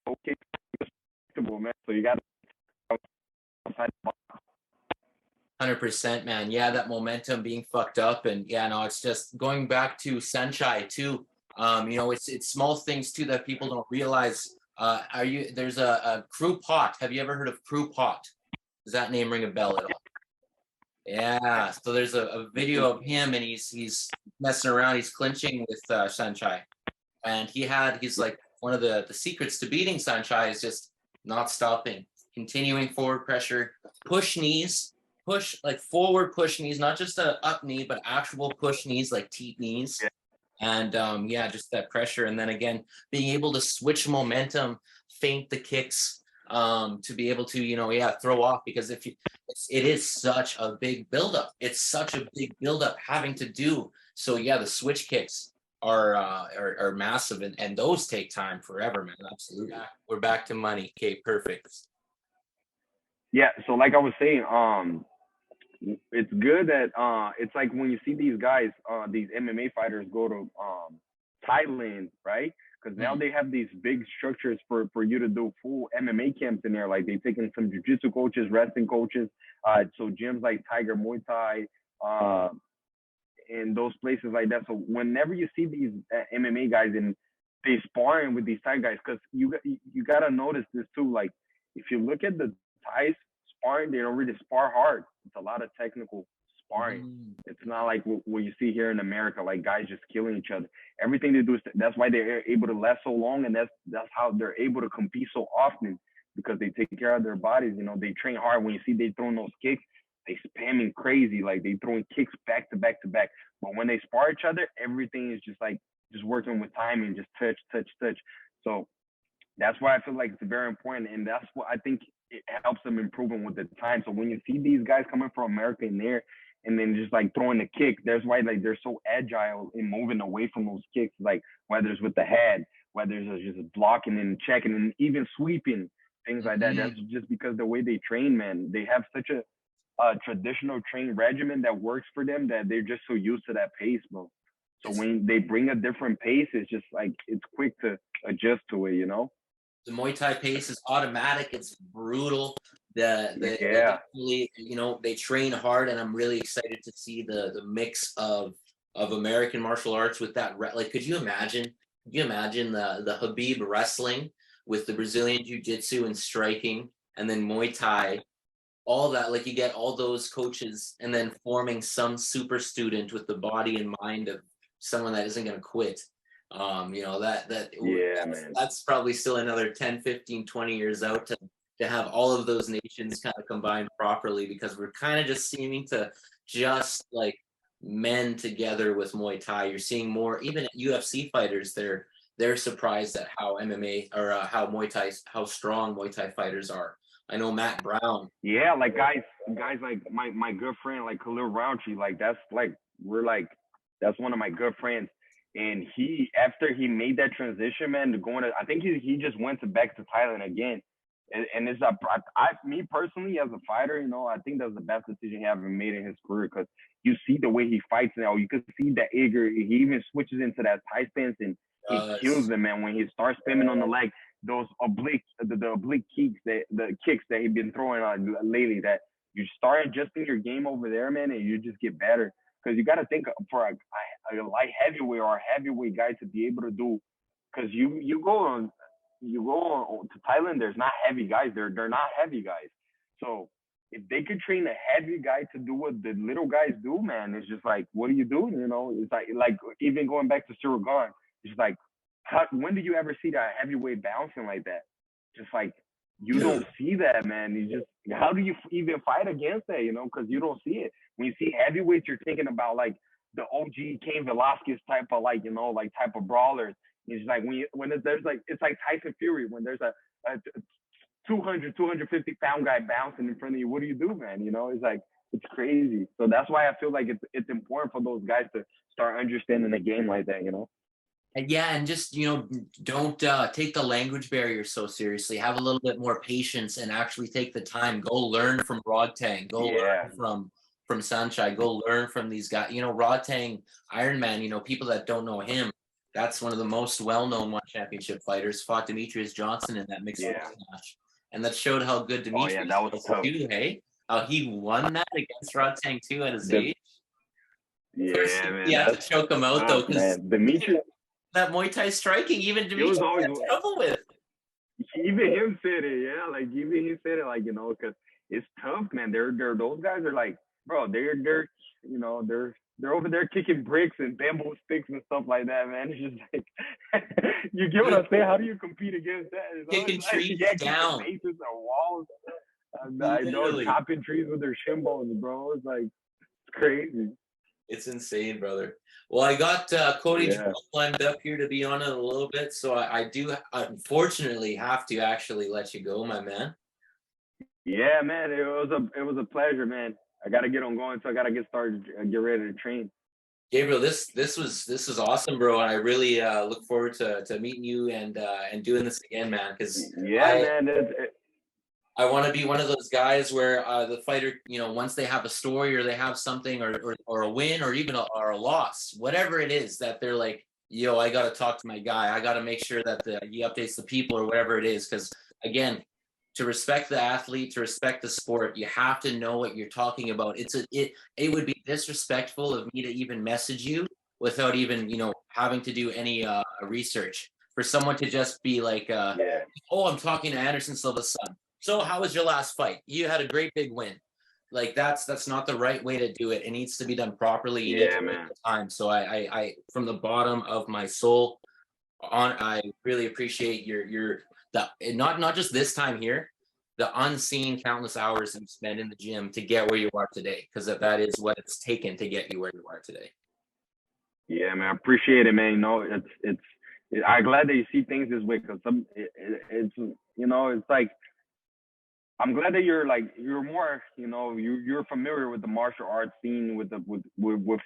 man. So you got to outside the box. 100%, man. Yeah, that momentum being fucked up, and yeah, no, it's just going back to Sunshine too. It's small things too that people don't realize. There's a crew pot. Have you ever heard of crew pot? Does that name ring a bell at all? Yeah. So there's a video of him, and he's messing around. He's clinching with Sunshine, and he's like, one of the secrets to beating Sunshine is just not stopping, continuing forward pressure, push knees, push like forward push knees, not just a up knee, but actual push knees, like teep knees. Yeah. And just that pressure, and then again being able to switch momentum, feint the kicks, to be able to throw off, because it is such a big buildup. It's such a big buildup having to do. So yeah, the switch kicks are massive, and those take time forever, man. Absolutely. We're back to money. Okay, perfect. Yeah. So like I was saying, it's good that it's like when you see these guys, these MMA fighters go to Thailand, right? Because now they have these big structures for you to do full MMA camps in there. Like they take in some jiu-jitsu coaches, wrestling coaches, so gyms like Tiger Muay Thai, and those places like that. So whenever you see these MMA guys and they sparring with these Thai guys, because you gotta notice this too. Like if you look at the Thais sparring, they don't really spar hard. It's a lot of technical sparring. Mm. It's not like what you see here in America, like guys just killing each other. Everything they do is that's why they're able to last so long, and that's how they're able to compete so often, because they take care of their bodies. You know, they train hard. When you see they throwing those kicks, they spamming crazy, like they throwing kicks back to back to back. But when they spar each other, everything is just like just working with timing, just touch, touch, touch. So that's why I feel like it's very important, and that's what I think it helps them improving with the time. So when you see these guys coming from America in there, and then just like throwing the kick, that's why like they're so agile in moving away from those kicks, like whether it's with the head, whether it's just blocking and checking, and even sweeping, things like that. That's just because the way they train, man. They have such a traditional training regimen that works for them, that they're just so used to that pace, bro. So when they bring a different pace, it's just like it's quick to adjust to it, you know. The Muay Thai pace is automatic. It's brutal. They definitely, you know, they train hard, and I'm really excited to see the mix of American martial arts with that. Like, could you imagine? Could you imagine the Habib wrestling with the Brazilian Jiu-Jitsu and striking, and then Muay Thai, all that? Like, you get all those coaches, and then forming some super student with the body and mind of someone that isn't going to quit. You know, that's probably still another 10, 15, 20 years out to have all of those nations kind of combined properly, because we're kind of just seeming to just like mend together with Muay Thai. You're seeing more, even UFC fighters, they're surprised at how MMA or how Muay Thai, how strong Muay Thai fighters are. I know Matt Brown. Yeah, like guys like my good friend, like Khalil Roundtree, like that's one of my good friends. And after he made that transition, man, I think he just went back to Thailand again. And it's me personally, as a fighter, you know, I think that's the best decision he ever made in his career, because you see the way he fights now. You can see that Igor, he even switches into that Thai stance, and he kills them, man. When he starts spamming on the leg, those oblique kicks, the kicks that he's been throwing on lately, that you start adjusting your game over there, man, and you just get better. Because you got to think for a light heavyweight or a heavyweight guy to be able to do, because you go on to Thailand, there's not heavy guys. They're not heavy guys. So if they could train a heavy guy to do what the little guys do, man, it's just like, what are you doing? You know, it's like even going back to Cyril Gahn, it's like, when do you ever see that heavyweight bouncing like that? Just like, you don't see that, man. How do you even fight against that, you know? Because you don't see it. When you see heavyweights, you're thinking about like the OG Cain Velasquez type of, like, you know, like type of brawlers. It's like there's like, it's like Tyson Fury, when there's a 250 pound guy bouncing in front of you. What do you do, man? You know, it's like, it's crazy. So that's why I feel like it's important for those guys to start understanding the game like that, you know? And yeah, and just, you know, don't take the language barrier so seriously. Have a little bit more patience and actually take the time. Go learn from Rodtang. Go learn from Sanchai. Go learn from these guys. You know, Rodtang, Iron Man, you know, people that don't know him, that's one of the most well-known one championship fighters. Fought Demetrius Johnson in that mixed match. And that showed how good Demetrius was too, hey? How he won that against Rodtang too at his age. Yeah, First, man. You have to choke him out, though, because Demetrius, that Muay Thai striking, even Demetrius had trouble with. Even him said it, yeah. Like, even he said it, like, you know, because it's tough, man. They're those guys are like, bro, they're you know, they're over there kicking bricks and bamboo sticks and stuff like that, man. It's just like, you get what I'm saying? How do you compete against that? You know? Kicking trees down. Kicking bases or walls. I know, chopping trees with their shin bones, bro. It's like, it's crazy. It's insane, brother. Well, I got Cody climbed up here to be on it a little bit, so I do unfortunately have to actually let you go, my man. Yeah, man, it was a pleasure, man. I gotta get on going, so I gotta get started, get ready to train. Gabriel, this was awesome, bro, and I really look forward to meeting you and doing this again, man. Because man, I want to be one of those guys where the fighter, you know, once they have a story or they have something or a win or even a loss, whatever it is, that they're like, yo, I got to talk to my guy. I got to make sure that he updates the people or whatever it is. Because again, to respect the athlete, to respect the sport, you have to know what you're talking about. It would be disrespectful of me to even message you without even, you know, having to do any research. For someone to just be like, oh, I'm talking to Anderson Silva's son. So how was your last fight? You had a great big win. like that's not the right way to do it. It needs to be done properly. You Yeah, need to take man. the time. So I from the bottom of my soul, I really appreciate not just this time here, the unseen countless hours you spend in the gym to get where you are today, because that is what it's taken to get you where you are today. Yeah, man, I appreciate it, man. You know, I'm glad that you see things this way, because it's you know, it's like, I'm glad that you're more, you know, you're familiar with the martial arts scene, with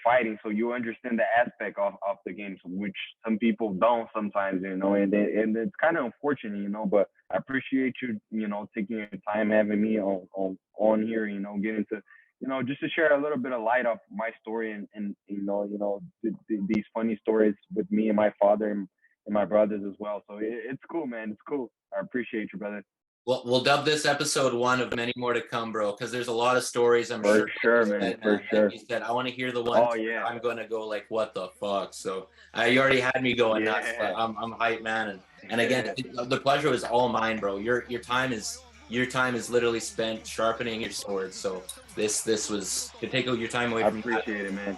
fighting, so you understand the aspect of the game, which some people don't sometimes, you know, and it's kind of unfortunate, you know. But I appreciate you, you know, taking your time having me on here, you know, getting to, you know, just to share a little bit of light of my story, and you know, these funny stories with me and my father and my brothers as well. So it's cool, man. It's cool. I appreciate you, brother. Well, we'll dub this episode 1 of many more to come, bro, because there's a lot of stories. I'm For sure, like man. said, For sure. Like you said, I want to hear the ones. Oh, yeah. I'm gonna go like, what the fuck? So you already had me going nuts, but Yeah. I'm hyped, man. And again, the pleasure is all mine, bro. Your time is literally spent sharpening your sword. So this was to take your time away I from appreciate it, man.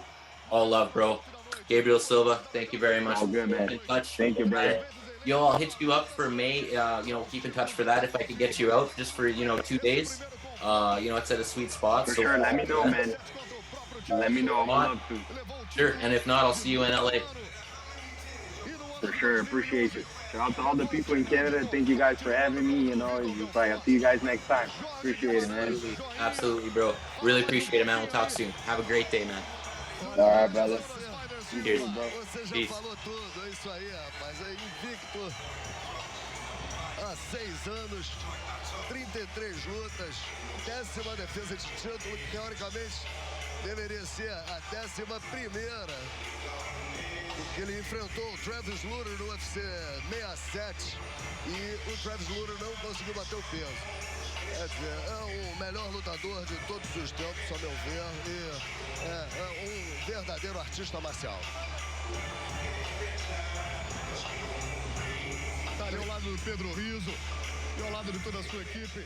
all love, bro. Gabriel Silva, thank you very much. All good, man. Keep in touch. Thank you, brother. Yo, I'll hit you up for May. You know, keep in touch for that. If I could get you out just for 2 days, you know, it's at a sweet spot. For so, sure. Let me know, man. Let me know. I would love to. Sure. And if not, I'll see you in LA. For sure. Appreciate you. Shout out to all the people in Canada. Thank you guys for having me. You know, it's just like, I'll see you guys next time. Appreciate it, man. Absolutely, bro. Really appreciate it, man. We'll talk soon. Have a great day, man. All right, brother. Cheers. Você já Peace. falou tudo, é isso aí, rapaz. É invicto há 6 anos, 33 lutas, 10ª defesa de título, que teoricamente deveria ser a 11ª, porque ele enfrentou o Travis Lutter no UFC 67 e o Travis Lutter não conseguiu bater o peso. Quer dizer, é o melhor lutador de todos os tempos, ao meu ver, e é um verdadeiro artista marcial. Está ali ao lado do Pedro Rizzo e ao lado de toda a sua equipe.